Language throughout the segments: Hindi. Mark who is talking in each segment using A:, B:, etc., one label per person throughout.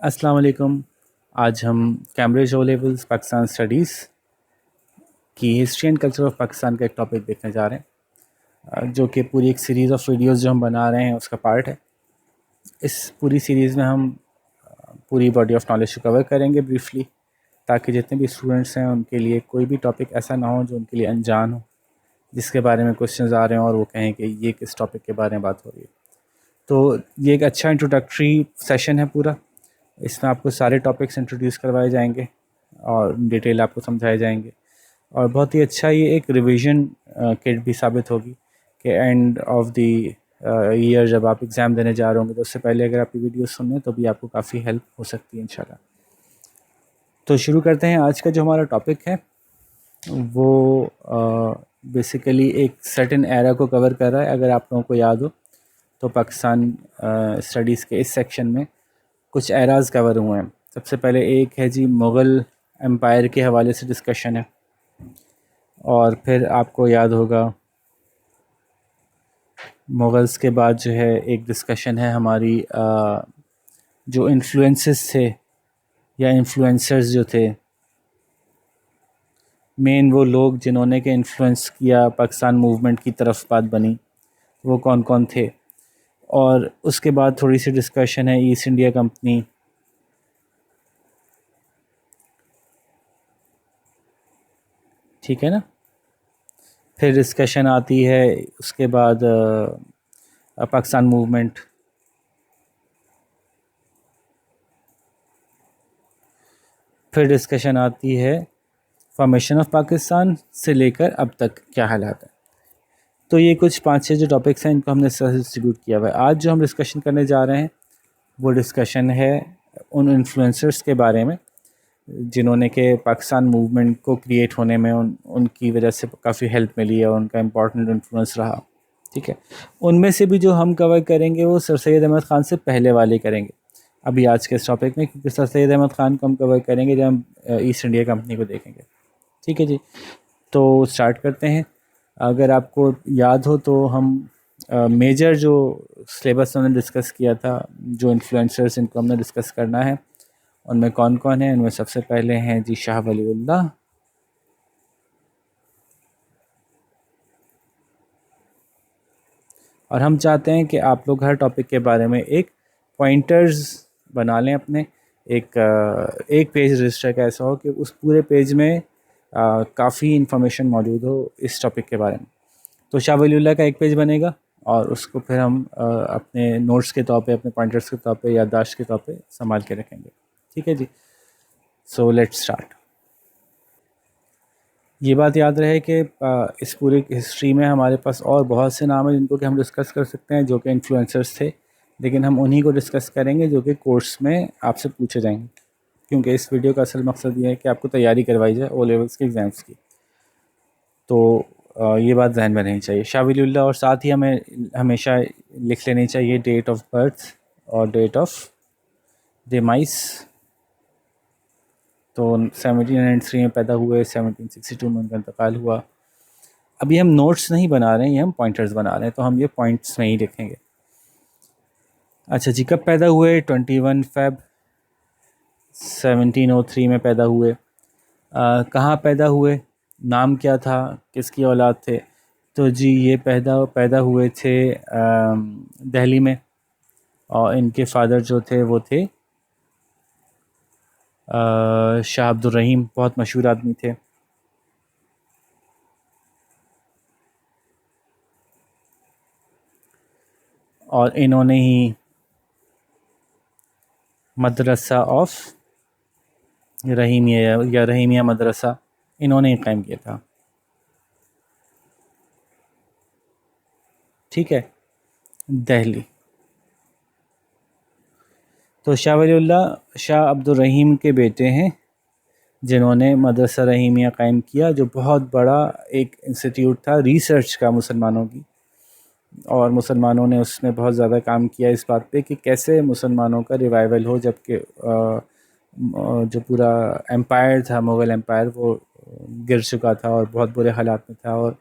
A: अस्सलाम वालेकुम। आज हम Cambridge O levels Pakistan studies की history and culture of Pakistan का एक टॉपिक देखने जा रहे हैं, जो कि पूरी एक सीरीज़ ऑफ वीडियोस जो हम बना रहे हैं उसका पार्ट है। इस पूरी सीरीज़ में हम पूरी बॉडी ऑफ नॉलेज को कवर करेंगे ब्रीफली, ताकि जितने भी स्टूडेंट्स हैं उनके लिए कोई भी टॉपिक ऐसा ना हो जो उनके लिए अनजान हो, जिसके बारे में क्वेश्चंस आ रहे हैं और वो कहें कि ये किस टॉपिक के बारे में बात हो रही है। तो ये एक अच्छा इंट्रोडक्टरी सेशन है पूरा। इसमें आपको सारे टॉपिक्स इंट्रोड्यूस करवाए जाएंगे और डिटेल आपको समझाए जाएंगे, और बहुत ही अच्छा ये एक रिवीजन किट भी साबित होगी कि एंड ऑफ द ईयर जब आप एग्ज़ाम देने जा रहे होंगे तो उससे पहले अगर आप ये वीडियो सुन लें तो भी आपको काफ़ी हेल्प हो सकती है इंशाल्लाह। तो शुरू करते हैं। आज का जो हमारा टॉपिक है वो बेसिकली एक सर्टेन एरा को कवर कर रहा है। अगर आप लोगों को याद हो तो पाकिस्तान स्टडीज़ के इस सेक्शन में कुछ एराज़ कवर हुए हैं। सबसे पहले एक है जी मुग़ल एम्पायर के हवाले से डिस्कशन है, और फिर आपको याद होगा मुग़ल्स के बाद जो है एक डिस्कशन है हमारी जो इन्फ्लुएंसेस थे या इन्फ्लुएंसर्स जो थे, मेन वो लोग जिन्होंने के इन्फ्लुएंस किया पाकिस्तान मूवमेंट की तरफ बात बनी, वो कौन कौन थे। और उसके बाद थोड़ी सी डिस्कशन है ईस्ट इंडिया कंपनी, ठीक है ना। फिर डिस्कशन आती है उसके बाद पाकिस्तान मूवमेंट, फिर डिस्कशन आती है फॉर्मेशन ऑफ पाकिस्तान से लेकर अब तक क्या हालात है। तो ये कुछ 5-6 जो टॉपिक्स हैं इनको हमने डिस्ट्रीब्यूट किया हुआ है। आज जो हम डिस्कशन करने जा रहे हैं वो डिस्कशन है उन इन्फ्लुएंसर्स के बारे में जिन्होंने के पाकिस्तान मूवमेंट को क्रिएट होने में उनकी वजह से काफ़ी हेल्प मिली है, उनका इम्पोर्टेंट इन्फ्लुएंस रहा, ठीक है। उनमें से भी जो हम कवर करेंगे वो सर सैयद अहमद ख़ान से पहले वाले करेंगे अभी आज के इस टॉपिक में, क्योंकि सर सैयद अहमद ख़ान को हम कवर करेंगे जब हम ईस्ट इंडिया कंपनी को देखेंगे, ठीक है जी। तो स्टार्ट करते हैं। अगर आपको याद हो तो हम मेजर जो सिलेबस हमने डिस्कस किया था, जो इन्फ्लुएंसर्स इनको हमने डिस्कस करना है, उनमें कौन कौन है। उनमें सबसे पहले हैं जी शाह वलीउल्लाह, और हम चाहते हैं कि आप लोग हर टॉपिक के बारे में एक पॉइंटर्स बना लें अपने। एक पेज रजिस्टर का ऐसा हो कि उस पूरे पेज में काफ़ी इन्फॉर्मेशन मौजूद हो इस टॉपिक के बारे में। तो शाह वलीउल्लाह का एक पेज बनेगा और उसको फिर हम अपने नोट्स के तौर पे, अपने पॉइंटर्स के तौर पे, याददाश्त के तौर पे संभाल के रखेंगे, ठीक है जी। So let's start. ये बात याद रहे कि इस पूरी हिस्ट्री में हमारे पास और बहुत से नाम हैं जिनको कि हम डिस्कस कर सकते हैं जो कि इन्फ्लुएंसर्स थे, लेकिन हम उन्हीं को डिस्कस करेंगे जो कि कोर्स में आपसे पूछे जाएंगे, क्योंकि इस वीडियो का असल मकसद ये है कि आपको तैयारी करवाई जाए ओ लेवल्स के एग्ज़ाम्स की। तो ये बात जहन में रहनी चाहिए शाह वलीउल्लाह, और साथ ही हमें हमेशा लिख लेनी चाहिए डेट ऑफ बर्थ और डेट ऑफ डेमाइस। तो 1793 में पैदा हुए, 1762 में उनका इंतकाल हुआ। अभी हम नोट्स नहीं बना रहे हैं, ये हम पॉइंटर्स बना रहे हैं, तो हम ये पॉइंट्स में ही लिखेंगे। अच्छा जी, कब पैदा हुए? 21 फ़रवरी 1703 में पैदा हुए। कहाँ पैदा हुए? नाम क्या था? किसकी औलाद थे? तो जी ये पैदा हुए थे दिल्ली में, और इनके फादर जो थे वो थे शाह अब्दुल रहीम, बहुत मशहूर आदमी थे। और इन्होंने ही मदरसा ऑफ रहीमिया या रहीमिया मदरसा इन्होंने ही कायम किया था, ठीक है, दिल्ली। तो शाह वलीउल्लाह शाह अब्दुल रहीम के बेटे हैं जिन्होंने मदरसा रहीमिया कायम किया, जो बहुत बड़ा एक इंस्टीट्यूट था रिसर्च का मुसलमानों की, और मुसलमानों ने उसमें बहुत ज़्यादा काम किया इस बात पे कि कैसे मुसलमानों का रिवाइवल हो, जबकि जो पूरा एम्पायर था मुग़ल एम्पायर वो गिर चुका था और बहुत बुरे हालात में था, और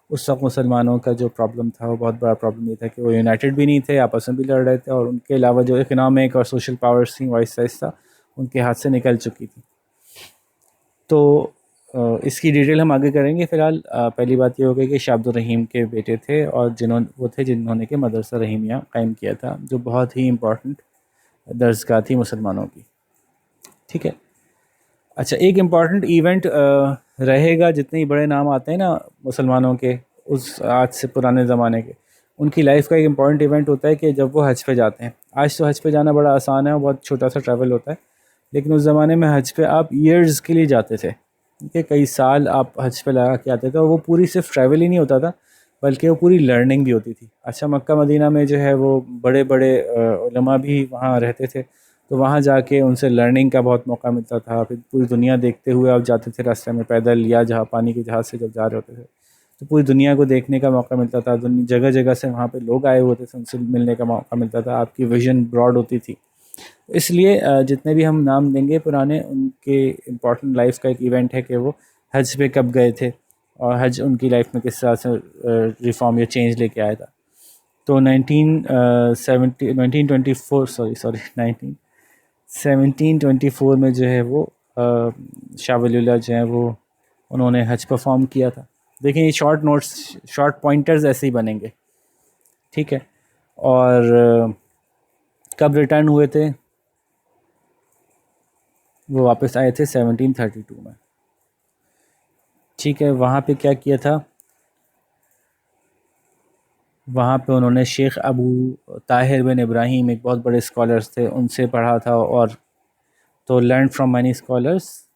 A: उस वक्त मुसलमानों का जो प्रॉब्लम था वो बहुत बड़ा प्रॉब्लम ये था कि वो यूनाइटेड भी नहीं थे, आपस में भी लड़ रहे थे, और उनके अलावा जो इकनॉमिक और सोशल पावर्स थी वो आहिस्ता आहिस्ता उनके हाथ से निकल चुकी थी। तो इसकी डिटेल हम आगे करेंगे। फ़िलहाल पहली बात ये हो गई कि शाह अब्दुल रहीम के बेटे थे, और जिन्होंने कि मदरसा रहीमिया कायम किया था, जो बहुत ही इम्पोर्टेंट दरसगाह थी मुसलमानों की। ठीक है। अच्छा, एक इम्पॉर्टेंट इवेंट रहेगा, जितने ही बड़े नाम आते हैं ना मुसलमानों के, उस आज से पुराने ज़माने के, उनकी लाइफ का एक इम्पॉर्टेंट इवेंट होता है कि जब वो हज पे जाते हैं। आज तो हज पे जाना बड़ा आसान है और बहुत छोटा सा ट्रैवल होता है, लेकिन उस ज़माने में हज पे आप ईयर्स के लिए जाते थे। ठीक है, कई साल आप हज पे लगा के आते थे, और वो पूरी सिर्फ ट्रैवल ही नहीं होता था, बल्कि वो पूरी लर्निंग भी होती थी। अच्छा, मक्का मदीना में जो है वो बड़े बड़े उलमा भी वहाँ रहते थे, तो वहाँ जाके उनसे लर्निंग का बहुत मौका मिलता था। फिर पूरी दुनिया देखते हुए आप जाते थे रास्ते में पैदल, या जहाँ पानी के जहाज़ से जब जा रहे होते थे, तो पूरी दुनिया को देखने का मौका मिलता था। जगह जगह से वहाँ पे लोग आए हुए थे, उनसे मिलने का मौका मिलता था, आपकी विजन ब्रॉड होती थी। इसलिए जितने भी हम नाम लेंगे पुराने, उनके इम्पोर्टेंट लाइफ का एक इवेंट है कि वो हज पे कब गए थे, और हज उनकी लाइफ में किस तरह से रिफॉर्म या चेंज लेके आया था। तो 1924 सॉरी 1724 में जो है वो शाह वलीउल्लाह जो है वो उन्होंने हज परफॉर्म किया था। देखिए, ये शॉर्ट नोट्स, शॉर्ट पॉइंटर्स ऐसे ही बनेंगे। ठीक है। और कब रिटर्न हुए थे? वो वापस आए थे 1732 में। ठीक है, वहाँ पे क्या किया था? वहाँ पे उन्होंने Sheikh Abu Tahir bin Ibrahim, एक बहुत बड़े स्कॉलर्स थे, उनसे पढ़ा था, और तो learn from many scholars,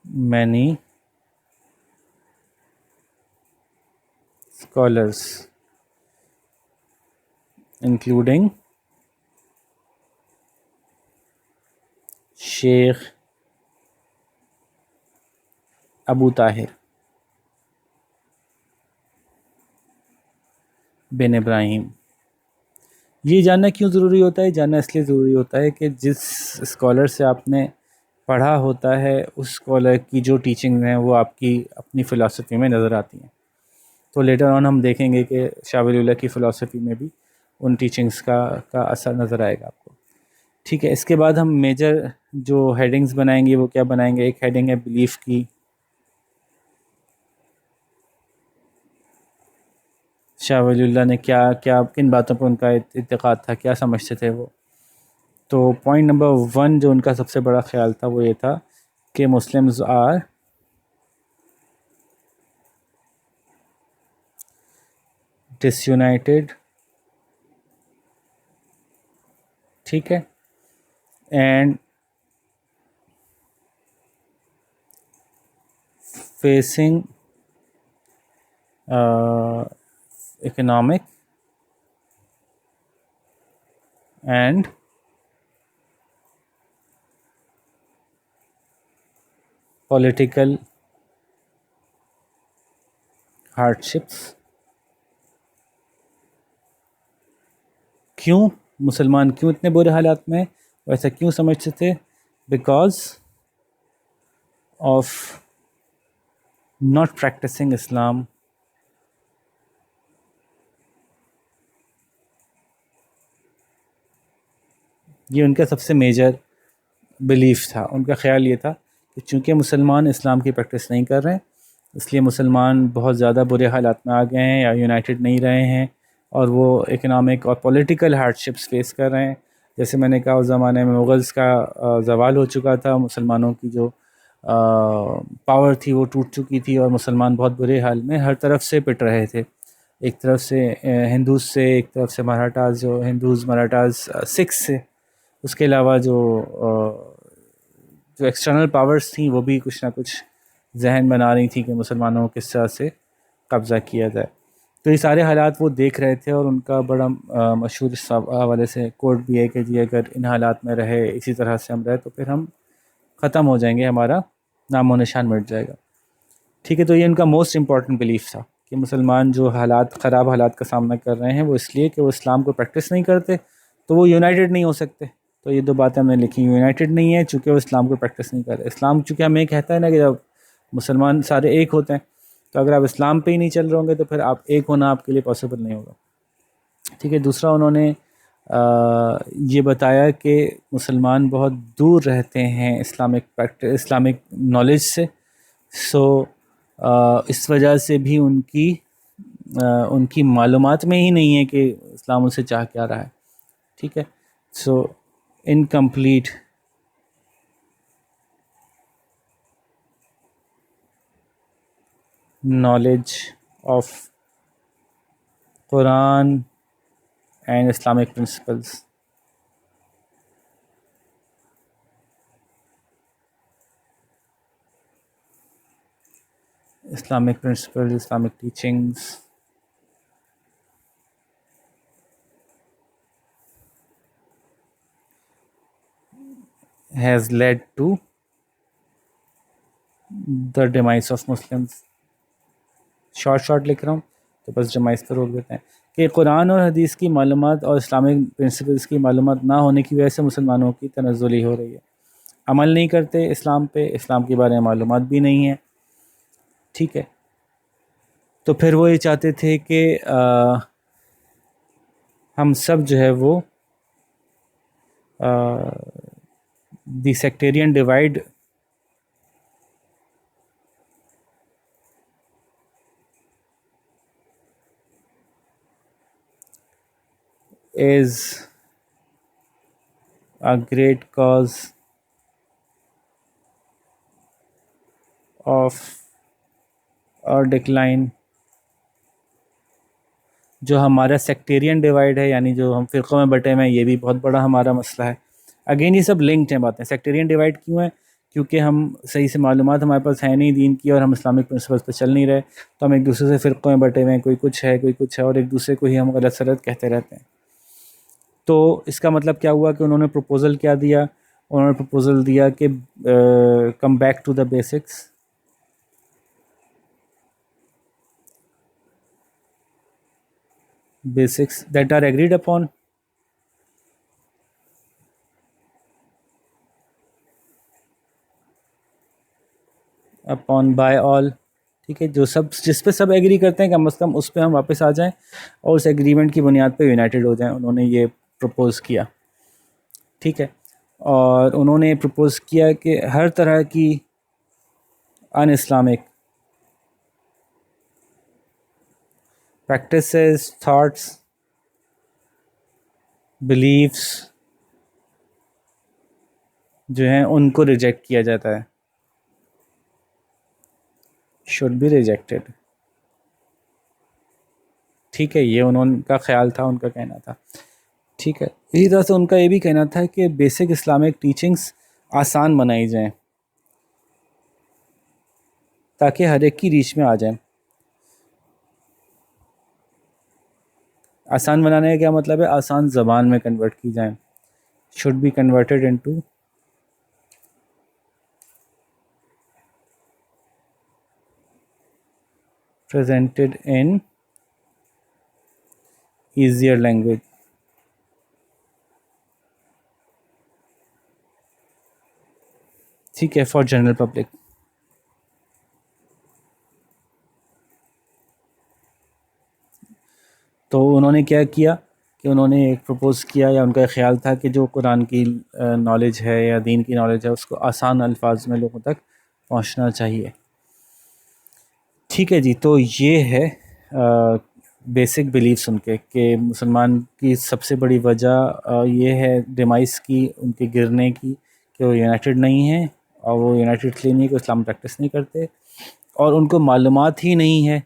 A: many scholars including Sheikh Abu Tahir bin Ibrahim. ये जानना क्यों ज़रूरी होता है? जानना इसलिए ज़रूरी होता है कि जिस स्कॉलर से आपने पढ़ा होता है, उस स्कॉलर की जो टीचिंग हैं वो आपकी अपनी फ़िलासफ़ी में नज़र आती हैं। तो लेटर ऑन हम देखेंगे कि शाह वलीउल्लाह की फ़िलासफ़ी में भी उन टीचिंग्स का असर नज़र आएगा आपको। ठीक है, इसके बाद हम मेजर जो हेडिंग्स बनाएंगे वो क्या बनाएंगे? एक हेडिंग है बिलीफ की। शाह वलीउल्लाह ने क्या क्या किन बातों पर उनका इत्तेकाद था, क्या समझते थे वो। तो पॉइंट नंबर 1 जो उनका सबसे बड़ा ख्याल था वो ये था कि मुस्लिम्स आर डिसयूनाइटेड। ठीक है, and facing economic and political hardships. क्यों मुसलमान क्यों इतने बुरे हालात में, वैसा क्यों समझते थे? बिकॉज ऑफ नॉट प्रैक्टिसिंग इस्लाम ये उनका सबसे मेजर बिलीफ था। उनका ख्याल ये था कि चूँकि मुसलमान इस्लाम की प्रैक्टिस नहीं कर रहे हैं, इसलिए मुसलमान बहुत ज़्यादा बुरे हालात में आ गए हैं, या यूनाइटेड नहीं रहे हैं, और वो इकनॉमिक और पॉलिटिकल हार्डशिप्स फेस कर रहे हैं। जैसे मैंने कहा, उस ज़माने में मुग़ल्स का ज़वाल हो चुका था, मुसलमानों की जो पावर थी वो टूट चुकी थी, और मुसलमान बहुत बुरे हाल में हर तरफ से पिट रहे थे। एक तरफ से हिंदूज से, एक तरफ से मराठास, जो हिंदूज़ मराठास, सिख्स से, उसके अलावा जो एक्सटर्नल पावर्स थी वो भी कुछ ना कुछ जहन बना रही थी कि मुसलमानों को किस तरह से कब्ज़ा किया जाए। तो ये सारे हालात वो देख रहे थे, और उनका बड़ा मशहूर इस हवाले से कोट भी है कि जी अगर इन हालात में रहे, इसी तरह से हम रहे, तो फिर हम ख़त्म हो जाएंगे, हमारा नामो निशान मिट जाएगा। ठीक है, तो ये उनका मोस्ट इम्पॉर्टेंट बिलीफ था कि मुसलमान जो ख़राब हालात का सामना कर रहे हैं वो इसलिए कि वो इस्लाम को प्रैक्टिस नहीं करते, तो वो यूनाइटेड नहीं हो सकते। तो ये 2 बातें हमने लिखी। यूनाइटेड नहीं है चूँकि वो इस्लाम को प्रैक्टिस नहीं कर रहे। इस्लाम चूँकि हमें कहता है ना कि जब मुसलमान सारे एक होते हैं, तो अगर आप इस्लाम पे ही नहीं चल रहे होंगे तो फिर आप एक होना आपके लिए पॉसिबल नहीं होगा। ठीक है। दूसरा उन्होंने ये बताया कि मुसलमान बहुत दूर रहते हैं इस्लामिक प्रैक्टिस, इस्लामिक नॉलेज से। सो इस वजह से भी उनकी मालूमात में ही नहीं है कि इस्लाम उनसे चाह क्या रहा है। ठीक है। सो incomplete knowledge of Quran and Islamic principles. Islamic principles, Islamic teachings has led to the demise of Muslims. Short लिख रहा हूँ तो बस जमाइस पर रोक देते हैं कि कुरान और हदीस की मालूमात और इस्लामिक प्रिंसिपल्स की मालूमात ना होने की वजह से मुसलमानों की तनज़्ज़ुली हो रही है। अमल नहीं करते इस्लाम पे, इस्लाम के बारे में मालूमात भी नहीं है। ठीक है। तो फिर वो ये चाहते थे कि हम सब जो है वो the sectarian divide is a great cause of a decline। जो हमारा सेक्टेरियन डिवाइड है, यानी जो हम फ़िरक़ों में बटे हुए हैं, ये भी बहुत बड़ा हमारा मसला है। अगेन ये सब लिंक्ड हैं बातें। सेक्टेरियन डिवाइड क्यों है? क्योंकि हम सही से मालूमात हमारे पास है नहीं दीन की, और हम इस्लामिक प्रिंसिपल्स पे चल नहीं रहे, तो हम एक दूसरे से फ़िरक़ों में बटे हुए हैं, कोई कुछ है कोई कुछ है, और एक दूसरे को ही हम गलत सलत कहते रहते हैं। तो इसका मतलब क्या हुआ कि उन्होंने प्रपोज़ल क्या दिया? उन्होंने प्रपोज़ल दिया कि come back to the basics. Basics that are agreed upon by all। ठीक है। जो सब जिस पे सब एग्री करते हैं, कम से कम उस पे हम वापस आ जाएं और उस एग्रीमेंट की बुनियाद पे यूनाइटेड हो जाएं। उन्होंने ये प्रपोज़ किया। ठीक है। और उन्होंने प्रपोज़ किया कि हर तरह की अन इस्लामिक प्रैक्टिसेस, थॉट्स, बिलीव्स जो हैं उनको रिजेक्ट किया जाता है, शुड बी रिजेक्टेड। ठीक है। ये उनका ख्याल था, उनका कहना था। ठीक है। इसी तरह से उनका ये भी कहना था कि बेसिक इस्लामिक टीचिंग्स आसान बनाई जाएं ताकि हर एक की रीच में आ जाएं। आसान बनाने का क्या मतलब है? आसान ज़बान में कन्वर्ट की जाएं। Should be converted into presented in easier language। ठीक है। For general public. तो उन्होंने क्या किया कि उन्होंने एक प्रपोज़ किया, या उनका ख्याल था कि जो कुरान की नॉलेज है या दीन की नॉलेज है, उसको आसान अल्फाज में लोगों तक पहुंचना चाहिए। ठीक है जी। तो ये है बेसिक बिलीफ्स उनके, कि मुसलमान की सबसे बड़ी वजह ये है डिमाइस की, उनके गिरने की, कि वो यूनाइटेड नहीं है। और वो यूनाइटेड इसलिए नहीं है कि इस्लाम प्रैक्टिस नहीं करते, और उनको मालूमात ही नहीं है।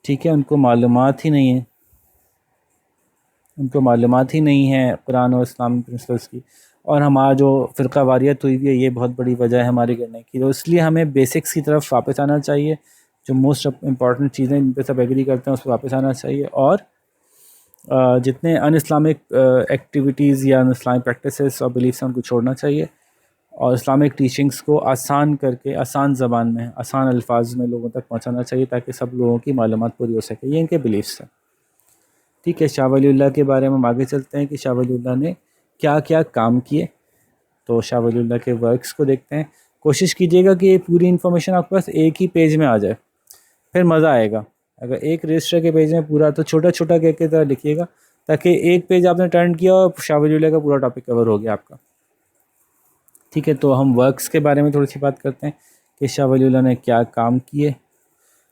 A: ठीक है। उनको मालूमात ही नहीं है, उनको मालूमात ही नहीं है कुरान और इस्लामिक प्रिंसिपल्स की। और हमारा जो फ़िरका वारियत हुई है, ये बहुत बड़ी वजह है हमारे गिरने की। तो इसलिए हमें बेसिक्स की तरफ वापस आना चाहिए। जो मोस्ट इम्पॉर्टेंट चीज़ें जिन पे सब एग्री करते हैं, उस पर वापस आना चाहिए। और जितने अन इस्लामिक एक्टिविटीज़ या अन इस्लामिक प्रैक्टिसेस और बिलीफ्स हैं, उनको छोड़ना चाहिए, और इस्लामिक टीचिंग्स को आसान करके, आसान ज़बान में, आसान अल्फाज में लोगों तक पहुँचाना चाहिए, ताकि सब लोगों की मालूमात पूरी हो सके। ये इनके बिलीफ्स हैं। ठीक है। शाह वलीउल्लाह के बारे में हम आगे चलते हैं कि शाह वलीउल्लाह ने क्या क्या काम किए। तो शाह वलीउल्लाह के वर्क्स को देखते हैं। कोशिश कीजिएगा कि ये पूरी इन्फॉर्मेशन आपके पास एक ही पेज में आ जाए, फिर मज़ा आएगा। अगर एक रजिस्टर के पेज में पूरा, तो छोटा छोटा के तरह लिखिएगा, ताकि एक पेज आपने टर्न किया और शाह वलीउल्लाह का पूरा टॉपिक कवर हो गया आपका। ठीक है, तो हम वर्क्स के बारे में थोड़ी सी बात करते हैं कि शाह वलीउल्लाह ने क्या काम किए।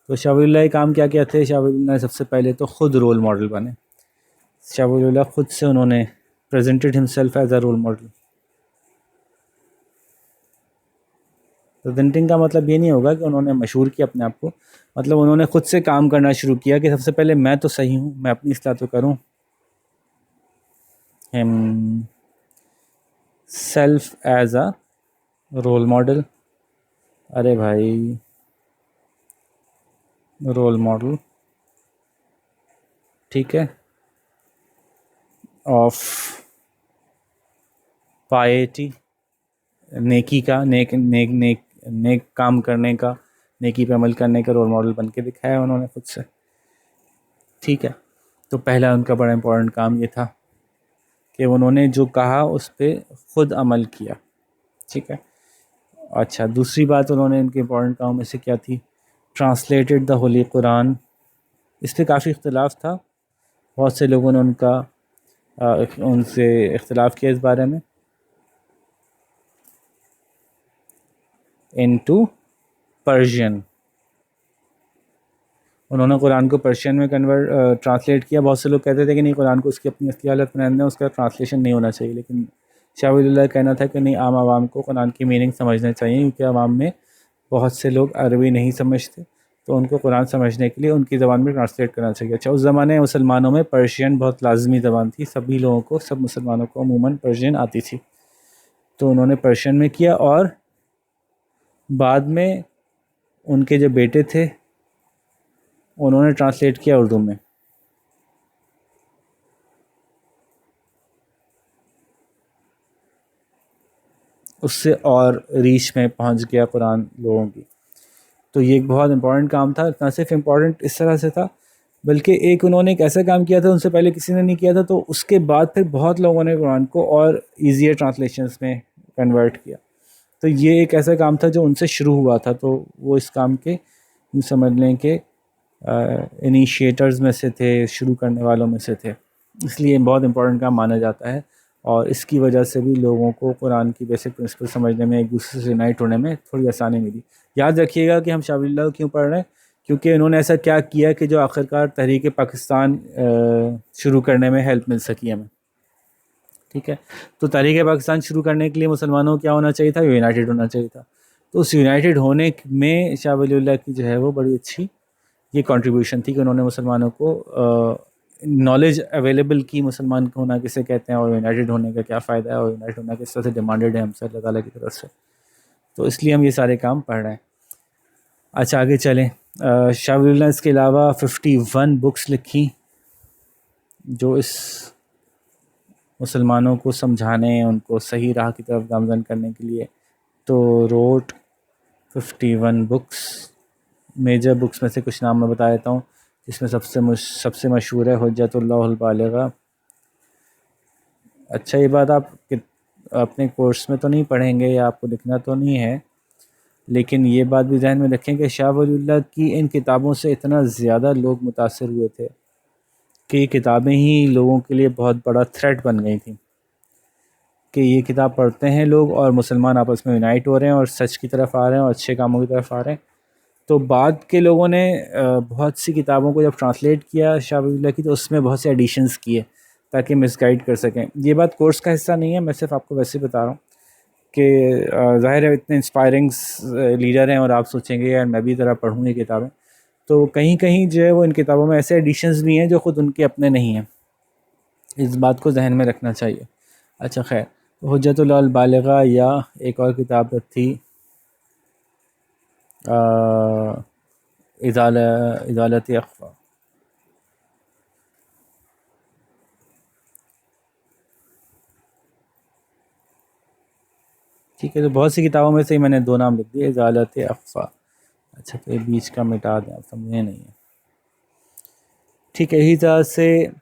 A: तो शाह वलीउल्लाह के काम क्या क्या थे। शाह वलीउल्लाह ने सबसे पहले तो ख़ुद रोल मॉडल बने। शाह वलीउल्लाह ख़ुद से उन्होंने presented himself as a role model. Presenting का मतलब ये नहीं होगा कि उन्होंने मशहूर किया अपने आप को, मतलब उन्होंने ख़ुद से काम करना शुरू किया कि सबसे पहले मैं तो सही हूँ, मैं अपनी इस्लाह तो करूँ। Himself as a role model. अरे भाई, रोल मॉडल, ठीक है, ऑफ पाइटी, नेकी का, नेक नेक नेक नेक काम करने का, नेकी पे अमल करने का रोल मॉडल बन के दिखाया उन्होंने खुद से। ठीक है, तो पहला उनका बड़ा इम्पोर्टेंट काम ये था कि उन्होंने जो कहा उस पर ख़ुद अमल किया। ठीक है, अच्छा, दूसरी बात उन्होंने इनके इम्पोर्टेंट काम में से क्या थी, ट्रांसलेटेड द होली कुरान। इस पर काफ़ी इख्तलाफ था, बहुत से लोगों ने उनसे इख्तलाफ किया इस बारे में। इनटू पर्शियन, उन्होंने कुरान को पर्शियन में ट्रांसलेट किया। बहुत से लोग कहते थे कि नहीं, कुरान को उसकी अपनी असली हालत में रहने, उसका ट्रांसलेशन नहीं होना चाहिए। लेकिन शाह वलीउल्लाह का कहना था कि नहीं, आम आवाम को कुरान की मीनिंग समझना चाहिए, क्योंकि आवाम में बहुत से लोग अरबी नहीं समझते, तो उनको कुरान समझने के लिए उनकी ज़बान में ट्रांसलेट करना चाहिए। अच्छा, उस ज़माने में मुसलमानों में पर्शियन बहुत लाजमी ज़बान थी, सभी लोगों को, सब मुसलमानों को अमूमन पर्शियन आती थी, तो उन्होंने पर्शियन में किया। और बाद में उनके जो बेटे थे उन्होंने ट्रांसलेट किया उर्दू में। उससे और रीच में पहुंच गया कुरान लोगों की। तो ये एक बहुत इम्पॉर्टेंट काम था। ना सिर्फ इम्पॉर्टेंट इस तरह से था, बल्कि एक उन्होंने एक ऐसा काम किया था उनसे पहले किसी ने नहीं किया था, तो उसके बाद फिर बहुत लोगों ने कुरान को और ईजियर ट्रांसलेशंस में कन्वर्ट किया। तो ये एक ऐसा काम था जो उनसे शुरू हुआ था, तो वो इस काम के समझ लें कि इनिशिएटर्स में से थे, शुरू करने वालों में से थे, इसलिए बहुत इम्पोर्टेंट काम माना जाता है। और इसकी वजह से भी लोगों को कुरान की बेसिक प्रिंसिपल समझने में, एक दूसरे से यूनाइट होने में थोड़ी आसानी मिली। याद रखिएगा कि हम शाह वलीउल्लाह क्यों पढ़ रहे हैं, क्योंकि इन्होंने ऐसा क्या किया कि जो आखिरकार तहरीक पाकिस्तान शुरू करने में हेल्प मिल सकी हमें। ठीक है, तो तहरीक पाकिस्तान शुरू करने के लिए मुसलमानों को क्या होना चाहिए था, यूनाइटेड होना चाहिए था। तो उस यूनाइटेड होने में शाह वलीउल्लाह की जो है वो बड़ी अच्छी ये कंट्रीब्यूशन थी कि उन्होंने मुसलमानों को नॉलेज अवेलेबल की, मुसलमान होना किसे कहते हैं और यूनाइटेड होने का क्या फ़ायदा है, और यूनाइटेड होना किस तरह से डिमांडेड है हमसे अल्लाह ताला की तरफ से। तो इसलिए हम ये सारे काम पढ़ रहे हैं। अच्छा, आगे चलें। शाह वलीउल्लाह ने इसके अलावा 51 बुक्स लिखी जो इस मुसलमानों को समझाने, उनको सही राह की तरफ गामज़न करने के लिए। तो रोट 51 बुक्स। मेजर बुक्स में से कुछ नाम मैं बता देता हूँ, जिसमें सबसे मशहूर है हुज्जतुल्लाहुल बालिगा। अच्छा, ये बात आप अपने कोर्स में तो नहीं पढ़ेंगे या आपको लिखना तो नहीं है, लेकिन ये बात भी ध्यान में रखें कि शाह वलीउल्लाह की इन किताबों से इतना ज़्यादा लोग मुतासिर हुए थे कि ये किताबें ही लोगों के लिए बहुत बड़ा थ्रेट बन गई थी कि ये किताब पढ़ते हैं लोग और मुसलमान आपस में यूनाइट हो रहे हैं और सच की तरफ आ रहे हैं और अच्छे कामों की तरफ आ रहे हैं। तो बाद के लोगों ने बहुत सी किताबों को जब ट्रांसलेट किया शाह वलीउल्लाह की, तो उसमें बहुत से एडिशंस किए ताकि मिसगाइड कर सकें। ये बात कोर्स का हिस्सा नहीं है, मैं सिर्फ आपको वैसे बता रहा हूँ कि ज़ाहिर है इतने इंस्पायरिंग लीडर हैं और आप सोचेंगे यार मैं भी ज़रा पढ़ूँ ये किताबें, तो कहीं कहीं जो है वो इन किताबों में ऐसे एडिशंस भी हैं जो ख़ुद उनके अपने नहीं हैं। इस बात को जहन में रखना चाहिए। अच्छा, खैर, हुज्जतुल बालिगा या एक और किताब थी इज़ालत अख्फा। ठीक है, तो बहुत सी किताबों में से ही मैंने 2 नाम लिख दिए, इज़ालत अख्फा। अच्छा, तो ये बीच का मिटा दें, आप समझे नहीं है। ठीक है, इसी तरह से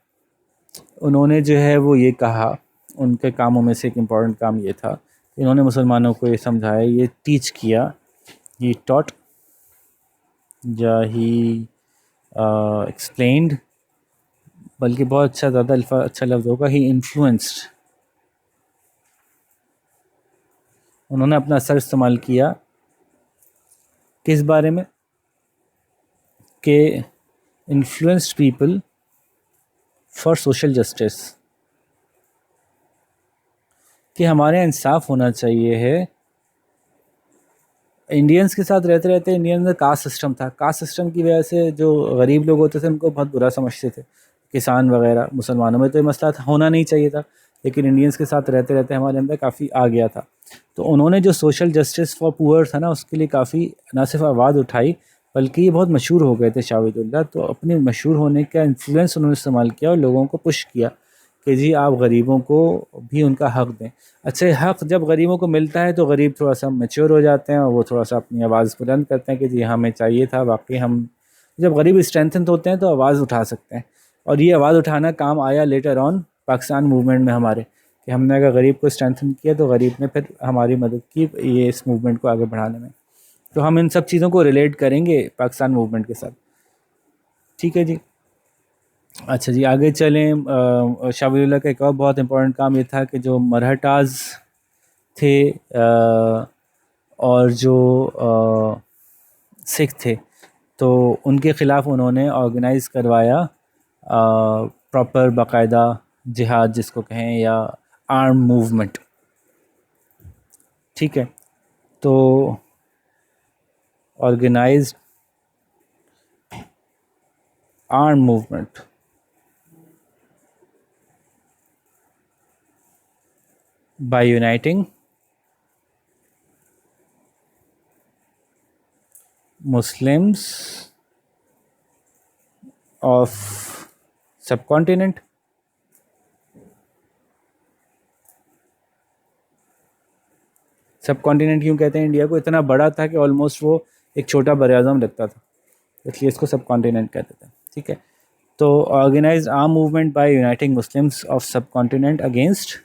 A: उन्होंने जो है वो ये कहा उनके कामों में से एक इम्पॉर्टेंट काम ये था, इन्होंने मुसलमानों को ये समझाया, ये टीच किया, ही टॉट या ही एक्सप्लेन्ड, बल्कि बहुत ज़्यादा अच्छा लफ्ज़ होगा, ही इन्फ्लुएंस्ड। उन्होंने अपना असर इस्तेमाल किया किस बारे में, कि influenced people for social justice, कि हमारे यहाँ इंसाफ होना चाहिए है। इंडियंस के साथ रहते रहते इंडियन में कास्ट सिस्टम था, कास्ट सिस्टम की वजह से जो गरीब लोग होते थे उनको बहुत बुरा समझते थे, किसान वगैरह। मुसलमानों में तो ये मसला था, होना नहीं चाहिए था, लेकिन इंडियंस के साथ रहते रहते हमारे अंदर काफ़ी आ गया था। तो उन्होंने जो सोशल जस्टिस फॉर पुअर था ना, उसके लिए काफ़ी ना सिर्फ आवाज़ उठाई, बल्कि ये बहुत मशहूर हो गए थे शाह वलीउल्लाह। तो अपने मशहूर होने का इन्फ्लुएंस उन्होंने इस्तेमाल किया और लोगों को पुश किया कि जी आप गरीबों को भी उनका हक़ दें। अच्छा, हक़ जब गरीबों को मिलता है तो गरीब थोड़ा सा मैच्योर हो जाते हैं और वो थोड़ा सा अपनी आवाज़ बुलंद करते हैं कि जी हमें चाहिए था। वाकई हम जब गरीब स्ट्रेंथन होते हैं तो आवाज़ उठा सकते हैं, और ये आवाज़ उठाना काम आया लेटर ऑन पाकिस्तान मूवमेंट में हमारे, कि हमने अगर गरीब को स्ट्रेंथन किया तो गरीब ने फिर हमारी मदद की ये इस मूवमेंट को आगे बढ़ाने में। तो हम इन सब चीज़ों को रिलेट करेंगे पाकिस्तान मूवमेंट के साथ। ठीक है जी। अच्छा जी, आगे चलें। शाह वलीउल्लाह का एक और बहुत इम्पोर्टेंट काम ये था कि जो मरहटाज थे और जो सिख थे, तो उनके ख़िलाफ़ उन्होंने ऑर्गेनाइज़ करवाया प्रॉपर बाकायदा जिहाद जिसको कहें, या आर्म मूवमेंट। ठीक है, तो organised arm movement by uniting Muslims of subcontinent subcontinent क्यों कहते हैं इंडिया को? इतना बड़ा था कि ऑलमोस्ट वो एक छोटा बरआज़म लगता था, इसलिए इसको सबकॉन्टिनेंट कहते थे। ठीक है, तो organise arm movement by uniting Muslims of subcontinent against,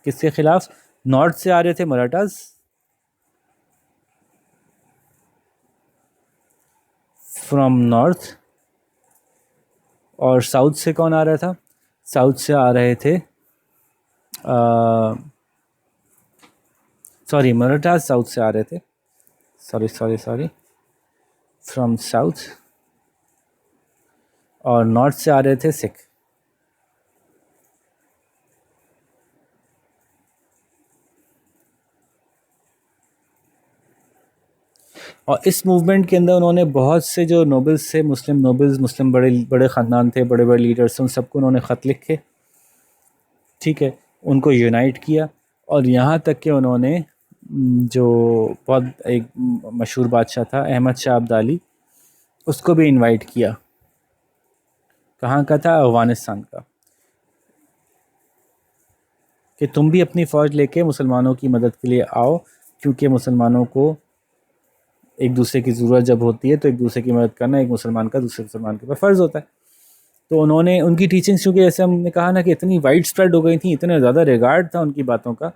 A: किसके खिलाफ? नॉर्थ से आ रहे थे मराठास, फ्रॉम नॉर्थ, और साउथ से कौन आ रहा था? साउथ से आ रहे थे सॉरी, मराठास साउथ से आ रहे थे, सॉरी फ्रॉम साउथ, और नॉर्थ से आ रहे थे सिख। और इस मूवमेंट के अंदर उन्होंने बहुत से जो नोबल्स थे, मुस्लिम नोबल्स, मुस्लिम बड़े बड़े ख़ानदान थे, बड़े बड़े लीडर्स थे, उन सबको उन्होंने ख़त लिखे। ठीक है, उनको यूनाइट किया, और यहाँ तक कि उन्होंने जो बहुत एक मशहूर बादशाह था अहमद शाह अब्दाली, उसको भी इनवाइट किया। कहाँ का था? अफ़गानिस्तान का, कि तुम भी अपनी फ़ौज लेके मुसलमानों की मदद के लिए आओ, क्योंकि मुसलमानों को एक दूसरे की ज़रूरत जब होती है तो एक दूसरे की मदद करना एक मुसलमान का दूसरे मुसलमान के ऊपर फ़र्ज़ होता है। तो उन्होंने उनकी टीचिंग्स, चूँकि जैसे हमने कहा ना कि इतनी वाइड स्प्रेड हो गई थी, इतना ज़्यादा रिगार्ड था उनकी बातों का,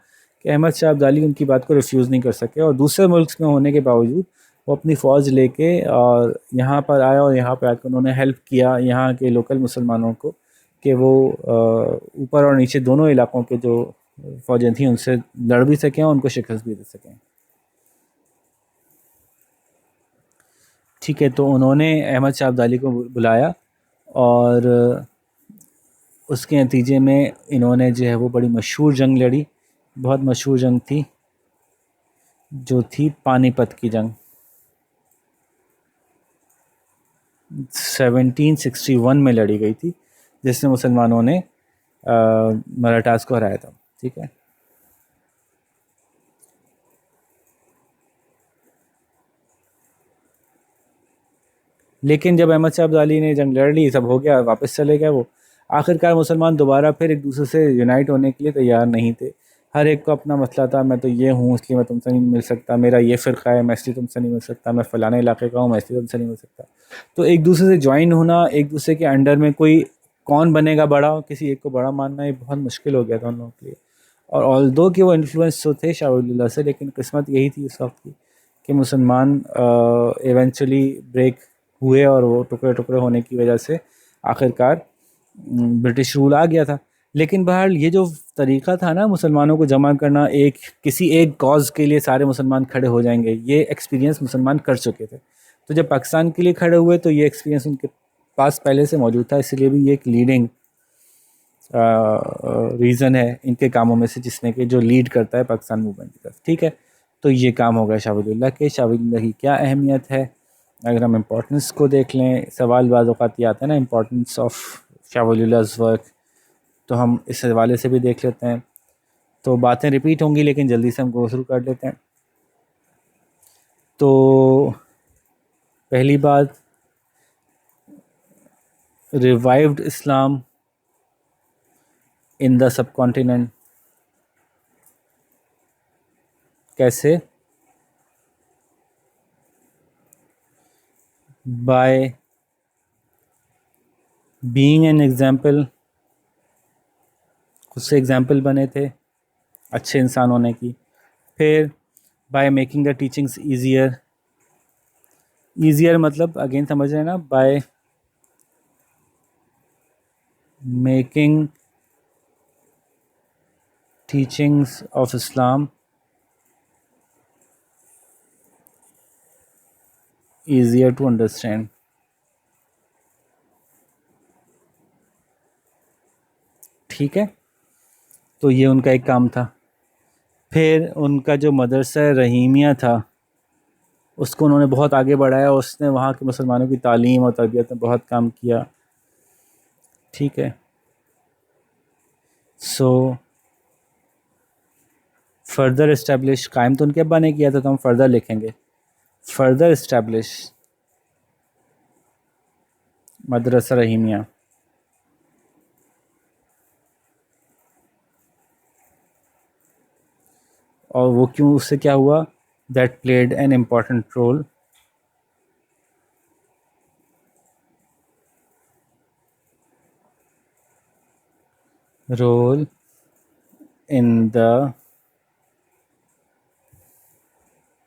A: कि अहमद शाह अब्दाली उनकी बात को रिफ्यूज़ नहीं कर सके, और दूसरे मुल्क में होने के बावजूद वो अपनी फ़ौज लेके और यहाँ पर आया, और यहाँ पर आकर उन्होंने हेल्प किया यहाँ के लोकल मुसलमानों को, कि वो ऊपर और नीचे दोनों इलाकों के जो फ़ौजें थीं उनसे लड़ भी सकें और उनको शिकस्त भी दे सकें। ठीक है, तो उन्होंने अहमद शाह अब्दाली को बुलाया, और उसके नतीजे में इन्होंने जो है वो बड़ी मशहूर जंग लड़ी, बहुत मशहूर जंग थी, जो थी पानीपत की जंग, 1761 में लड़ी गई थी, जिसमें मुसलमानों ने मराठास को हराया था। ठीक है, लेकिन जब अहमद शाह अब्दाली ने जंग लड़ ली, सब हो गया, वापस चले गए वो। आखिरकार मुसलमान दोबारा फिर एक दूसरे से यूनाइट होने के लिए तैयार नहीं थे। हर एक को अपना मसला था, मैं तो ये हूँ इसलिए मैं तुमसे नहीं मिल सकता, मेरा ये फ़िरका है मैं इसलिए तुमसे नहीं मिल सकता, मैं फ़लाने इलाके का हूँ मैं इसलिए तुमसे नहीं मिल सकता। तो एक दूसरे से ज्वाइन होना, एक दूसरे के अंडर में कोई कौन बनेगा बड़ा, किसी एक को बड़ा मानना ये बहुत मुश्किल हो गया था उन लोगों के लिए। और ऑल्दो कि वो इन्फ्लुएंस तो थे शाह वली अल्लाह से, लेकिन किस्मत यही थी उस वक्त की कि मुसलमान इवेंचुअली ब्रेक हुए और वो टुकड़े टुकड़े होने की वजह से आखिरकार ब्रिटिश रूल आ गया था। लेकिन बहरहाल ये जो तरीका था ना मुसलमानों को जमा करना, एक किसी एक कॉज के लिए सारे मुसलमान खड़े हो जाएंगे, ये एक्सपीरियंस मुसलमान कर चुके थे। तो जब पाकिस्तान के लिए खड़े हुए तो ये एक्सपीरियंस उनके पास पहले से मौजूद था, इसलिए भी ये एक लीडिंग रीज़न है इनके कामों में से, जिसने कि जो लीड करता है पाकिस्तान मूवमेंट की तरफ। ठीक है, तो ये काम हो गया शाह वलीउल्लाह के। शाह वलीउल्लाह की क्या अहमियत है, अगर हम इम्पोर्टेंस को देख लें, सवाल बाज़ औक़ात ये आता है ना इम्पोर्टेंस ऑफ शाह वलीउल्लाह's वर्क, तो हम इस हवाले से भी देख लेते हैं। तो बातें रिपीट होंगी लेकिन जल्दी से हम गो थ्रू कर लेते हैं। तो पहली बात, revived Islam in the sub continent. कैसे? बाय बीइंग एन एग्जाम्पल, खुद से एग्जाम्पल बने थे अच्छे इंसान होने की। फिर by making the teachings easier, easier मतलब अगेन समझ रहे हैं ना, by making teachings of Islam easier to understand. ठीक है, तो ये उनका एक काम था। फिर उनका जो मदरसा रहीमिया था उसको उन्होंने बहुत आगे बढ़ाया, उसने वहाँ के मुसलमानों की तालीम और तरबियत में बहुत काम किया। ठीक है, सो फर्दर इस्टेब्लिश, कायम तो उनके अब्बा ने किया था, तो हम फर्दर लिखेंगे, फर्दर इस्टेब्लिश मदरसा रहीमिया। और वो क्यों, उससे क्या हुआ, that played an important role in the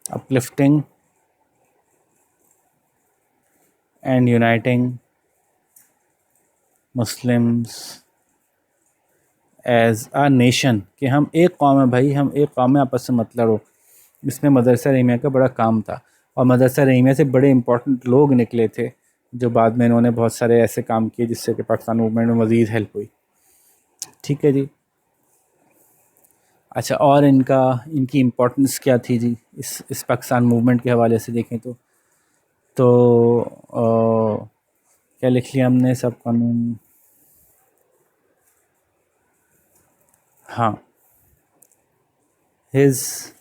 A: uplifting and uniting Muslims as a nation, कि हम एक कौम है भाई, हम एक कौम में, आपस में मत लड़ो। इसमें मदरसा रहीमिया का बड़ा काम था, और मदरसा रहीमिया से बड़े इंपॉर्टेंट लोग निकले थे जो बाद में इन्होंने बहुत सारे ऐसे काम किए जिससे कि पाकिस्तान मूवमेंट में मज़ीद हेल्प हुई। ठीक है जी। अच्छा, और इनकी इम्पोर्टेंस क्या थी जी इस पाकिस्तान मूवमेंट के हवाले से देखें तो क्या लिख लिया हमने, सब कानून, हाँ, his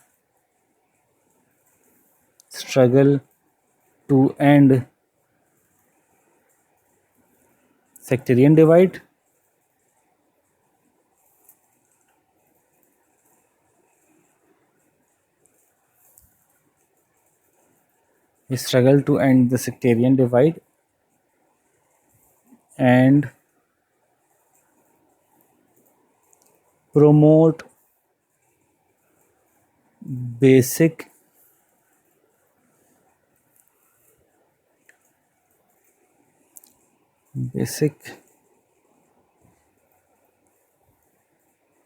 A: struggle to end sectarian divide, his struggle to end the sectarian divide and promote basic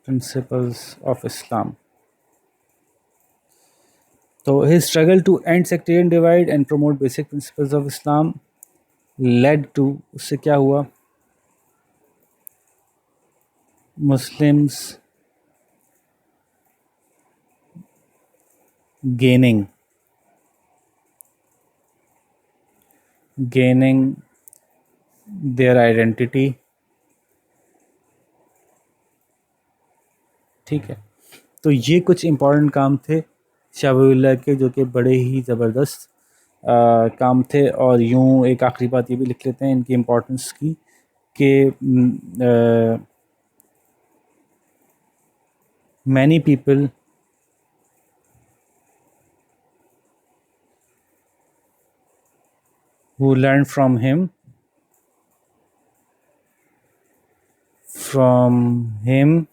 A: principles of Islam. So his struggle to end sectarian divide and promote basic principles of Islam led to, उससे क्या हुआ, Muslims gaining their identity। ठीक है, तो ये कुछ इम्पोर्टेंट काम थे शाह वलीउल्लाह के, जो कि बड़े ही ज़बरदस्त काम थे। और यूँ एक आखिरी बात ये भी लिख लेते हैं इनकी इम्पोर्टेंस की, कि many people who learned from him from him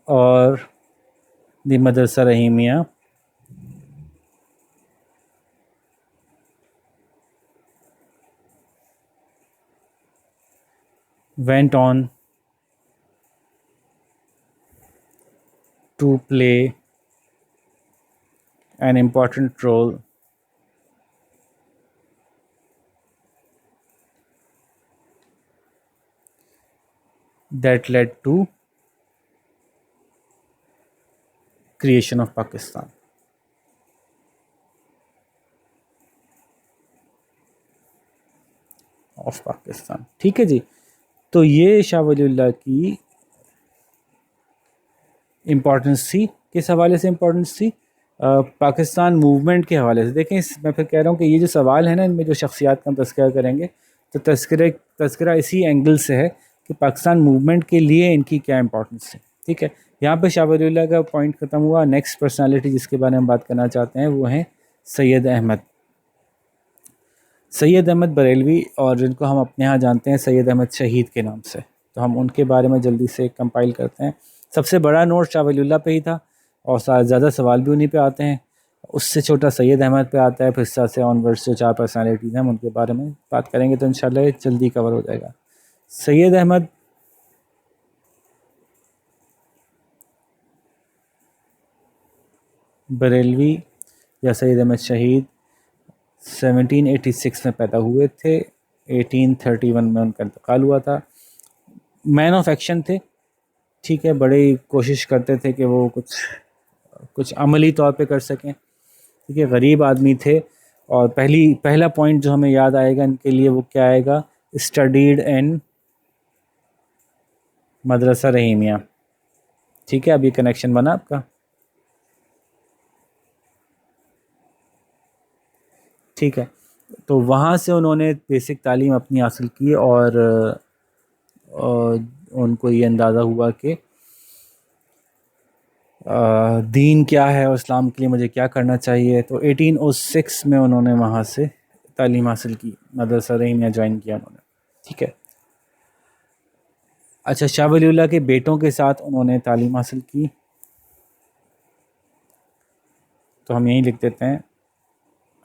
A: or the Madrasa Rahimia went on to play an important role that led to creation of Pakistan. Of Pakistan. ठीक है जी। तो ये शाह वलीउल्लाह की इम्पोर्टेंस थी। किस हवाले से इम्पोर्टेंस थी? पाकिस्तान मूवमेंट के हवाले से। देखें, मैं फिर कह रहा हूँ कि ये जो सवाल है ना, इनमें जो शख्सियात का हम तज़किरा करेंगे, तो तज़किरा इसी एंगल से है कि पाकिस्तान मूवमेंट के लिए इनकी क्या इम्पोर्टेंस है। ठीक है, यहाँ पे शाह वलीउल्लाह का पॉइंट ख़त्म हुआ। नेक्स्ट पर्सनालिटी जिसके बारे में हम बात करना चाहते हैं वो हैं सैयद अहमद। सैयद अहमद बरेलवी, और जिनको हम अपने यहाँ जानते हैं सैयद अहमद शहीद के नाम से। तो हम उनके बारे में जल्दी से कंपाइल करते हैं। सबसे बड़ा नोट शाह वलीउल्लाह पे ही था और ज़्यादा सवाल भी उन्हीं पे आते हैं। उससे छोटा सैयद अहमद पे आता है। फिर इस तरह से ऑनवर्ड्स जो 4 पर्सनालिटीज़ हैं हम उनके बारे में बात करेंगे, तो इंशाल्लाह जल्दी कवर हो जाएगा। सैयद अहमद बरेलवी या सैयद अहमद शहीद 1786 में पैदा हुए थे। 1831 में उनका इंतकाल हुआ था। मैन ऑफ एक्शन थे। ठीक है, बड़ी कोशिश करते थे कि वो कुछ अमली तौर पे कर सकें। ठीक है, गरीब आदमी थे। और पहला पॉइंट जो हमें याद आएगा इनके लिए वो क्या आएगा? स्टडीड इन मदरसा रहीमिया। ठीक है, अब ये कनेक्शन बना आपका। ठीक है, तो वहाँ से उन्होंने बेसिक तालीम अपनी हासिल की और उनको ये अंदाज़ा हुआ कि दीन क्या है और इस्लाम के लिए मुझे क्या करना चाहिए। तो 1806 में उन्होंने वहाँ से तालीम हासिल की, मदरसा रहीमिया ज्वाइन किया उन्होंने। ठीक है, अच्छा, शाह वलीउल्लाह के बेटों के साथ उन्होंने तालीम हासिल की, तो हम यहीं लिख देते हैं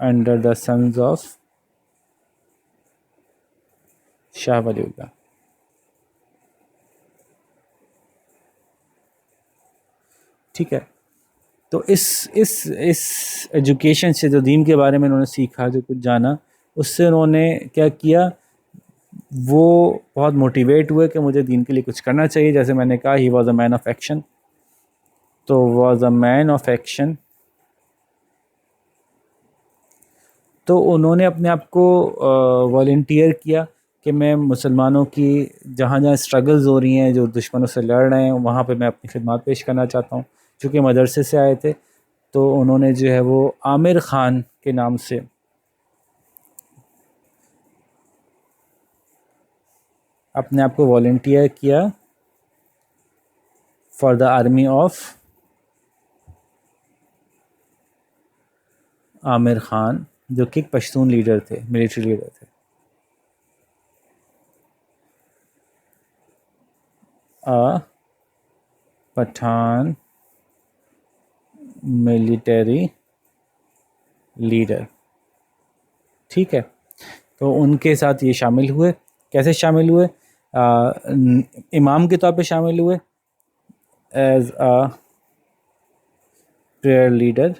A: under the sons of Shah Waliullah. ठीक है, तो इस एजुकेशन से, जो दीन के बारे में उन्होंने सीखा, जो कुछ जाना, उससे उन्होंने क्या किया, वो बहुत मोटिवेट हुए कि मुझे दीन के लिए कुछ करना चाहिए। जैसे मैंने कहा, he was a man of action. तो was a man of action, तो उन्होंने अपने आप को वॉलंटियर किया कि मैं मुसलमानों की जहाँ जहाँ स्ट्रगल्स हो रही हैं, जो दुश्मनों से लड़ रहे हैं, वहाँ पे मैं अपनी खिदमत पेश करना चाहता हूँ। चूँकि मदरसे से आए थे, तो उन्होंने जो है वो आमिर ख़ान के नाम से अपने आप को वॉलंटियर किया for the army of Aamir Khan, जो कि पश्तून लीडर थे, मिलिट्री लीडर थे। अ पठान मिलिटरी लीडर। ठीक है, तो उनके साथ ये शामिल हुए। कैसे शामिल हुए? इमाम के तौर पे शामिल हुए, एज अ प्रेयर लीडर,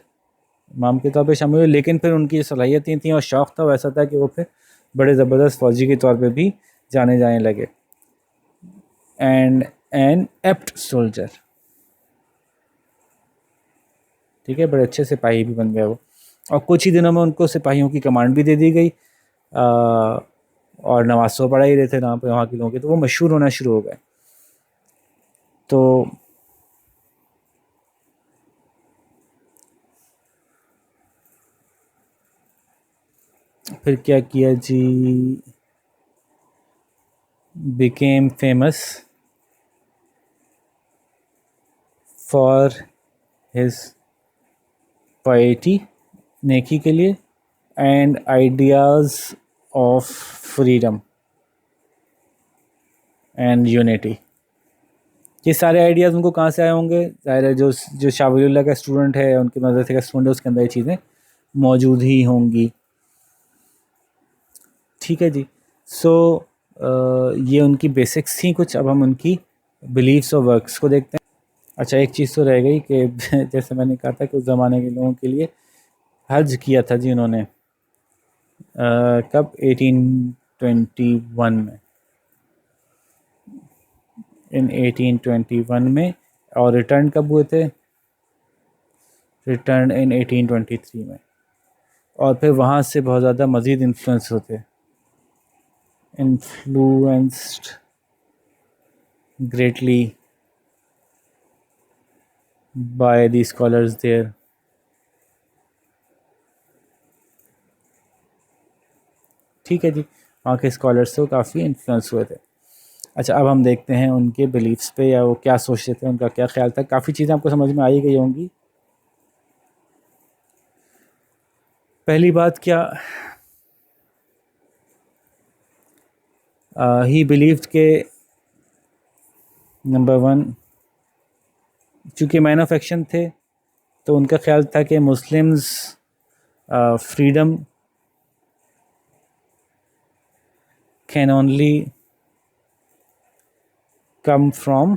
A: इमाम के तौर पे शामिल हुए। लेकिन फिर उनकी सलाहियतें थी और शौक़ था वैसा था कि वो फिर बड़े ज़बरदस्त फ़ौजी के तौर पे भी जाने जाने लगे। And an apt soldier. ठीक है, बड़े अच्छे सिपाही भी बन गए वो। और कुछ ही दिनों में उनको सिपाहियों की कमांड भी दे दी गई। और नवाज़ पढ़ा ही रहे थे वहाँ पे, वहाँ के लोगों के, तो वो मशहूर होना शुरू हो गए। तो फिर क्या किया जी? बिकेम फेमस फॉर हिज पाइटी, नेकी के लिए, and ideas of freedom, and unity. ये सारे आइडियाज़ उनको कहाँ से आए होंगे? ज़ाहिर है जो जो शाह वलीउल्लाह का स्टूडेंट है, उनके मदरसे का स्टूडेंट है, उसके अंदर ये चीज़ें मौजूद ही होंगी। ठीक है जी। सो ये उनकी बेसिक्स थी कुछ। अब हम उनकी बिलीव्स और वर्क्स को देखते हैं। अच्छा, एक चीज़ तो रह गई कि जैसे मैंने कहा था कि उस ज़माने के लोगों के लिए हज किया था जी उन्होंने, कब? 1821 में, इन 1821 में। और रिटर्न कब हुए थे? रिटर्न इन 1823 में। और फिर वहाँ से बहुत ज़्यादा मज़ीद इन्फ्लुएंस होते, influenced greatly by the scholars there. ठीक है जी, वहाँ के स्कॉलर्स से काफ़ी इन्फ्लुएंस हुए थे। अच्छा, अब हम देखते हैं उनके बिलीफ्स पे, या वो क्या सोचते थे, उनका क्या ख्याल था। काफ़ी चीज़ें आपको समझ में आ ही गई होंगी। पहली बात क्या, ही बिलीव्ड के नंबर वन, चूँकि मैन ऑफ एक्शन थे, तो उनका ख्याल था कि Muslims freedom can only come from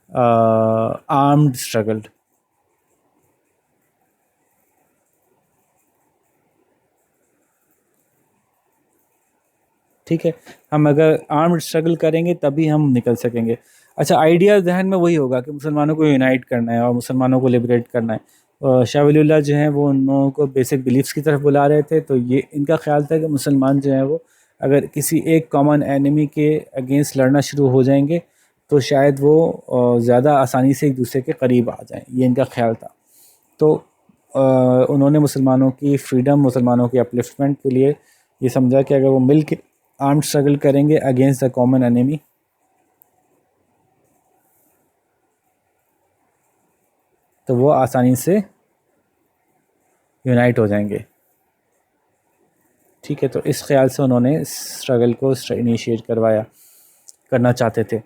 A: armed struggle. ठीक है, हम अगर आर्म्ड स्ट्रगल करेंगे तभी हम निकल सकेंगे। अच्छा, आइडिया जहन में वही होगा कि मुसलमानों को यूनाइट करना है और मुसलमानों को लिबरेट करना है। शाह वलीउल्लाह जो हैं वो उन लोगों को बेसिक बिलीफ्स की तरफ बुला रहे थे। तो ये इनका ख्याल था कि मुसलमान जो हैं वो अगर किसी एक कॉमन एनिमी के अगेंस्ट लड़ना शुरू हो जाएंगे तो शायद वो ज़्यादा आसानी से एक दूसरे के करीब आ जाएं। ये इनका ख्याल था। तो उन्होंने मुसलमानों की फ्रीडम, मुसलमानों की अपलिफ्टमेंट के लिए ये समझा कि अगर वो मिल के आर्म स्ट्रगल करेंगे अगेंस्ट द कॉमन एनिमी तो वो आसानी से यूनाइट हो जाएंगे। ठीक है, तो इस ख्याल से उन्होंने स्ट्रगल को इनिशिएट करना चाहते थे।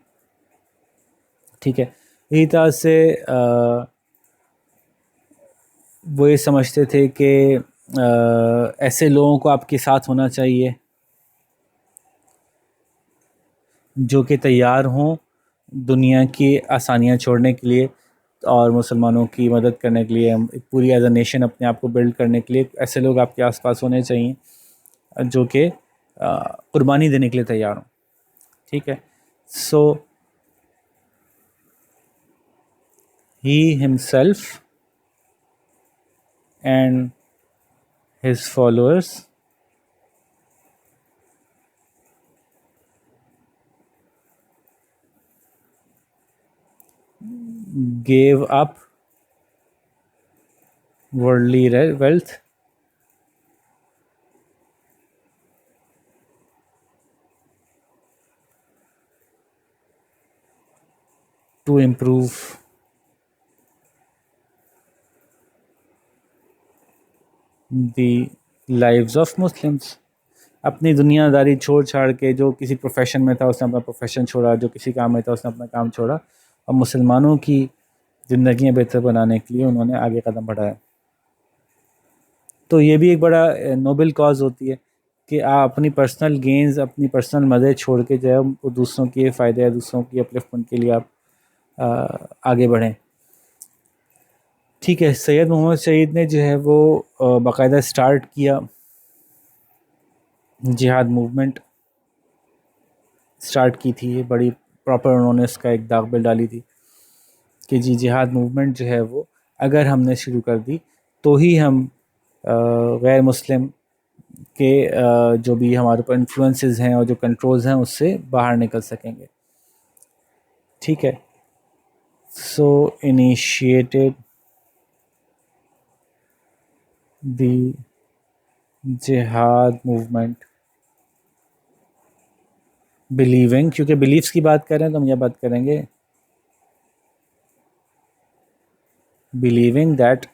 A: ठीक है, यही तरह से वो ये समझते थे कि ऐसे लोगों को आपके साथ होना चाहिए जो कि तैयार हों दुनिया की आसानियाँ छोड़ने के लिए और मुसलमानों की मदद करने के लिए, एक पूरी एज अ नेशन अपने आप को बिल्ड करने के लिए ऐसे लोग आपके आसपास होने चाहिए जो कि कुर्बानी देने के लिए तैयार हों। ठीक है, so he himself and his followers gave up worldly wealth to improve the lives of Muslims। अपनी दुनियादारी छोड़ छाड़ के, जो किसी प्रोफेशन में था उसने अपना प्रोफेशन छोड़ा, जो किसी काम में था उसने अपना काम छोड़ा, और मुसलमानों की ज़िंदगियाँ बेहतर बनाने के लिए उन्होंने आगे कदम बढ़ाया। तो ये भी एक बड़ा नोबल कॉज होती है कि आप अपनी पर्सनल गेंस, अपनी पर्सनल मज़े छोड़ के जो है वो दूसरों के फ़ायदे या दूसरों की अपलिफ्टमेंट के लिए आप आगे बढ़ें। ठीक है, सैयद मोहम्मद शहीद ने जो है वो बाकायदा स्टार्ट किया, जिहाद मूवमेंट स्टार्ट की थी। बड़ी प्रॉपर उन्होंने इसका एक दाग बिल डाली थी कि जी जिहाद मूवमेंट जो है वो अगर हमने शुरू कर दी तो ही हम गैर मुस्लिम के जो भी हमारे ऊपर इन्फ्लुएंसेस हैं और जो कंट्रोल्स हैं उससे बाहर निकल सकेंगे। ठीक है, सो इनिशिएटेड द जिहाद मूवमेंट बिलीविंग, क्योंकि बिलीव्स की बात करें तो हम यह बात करेंगे believing that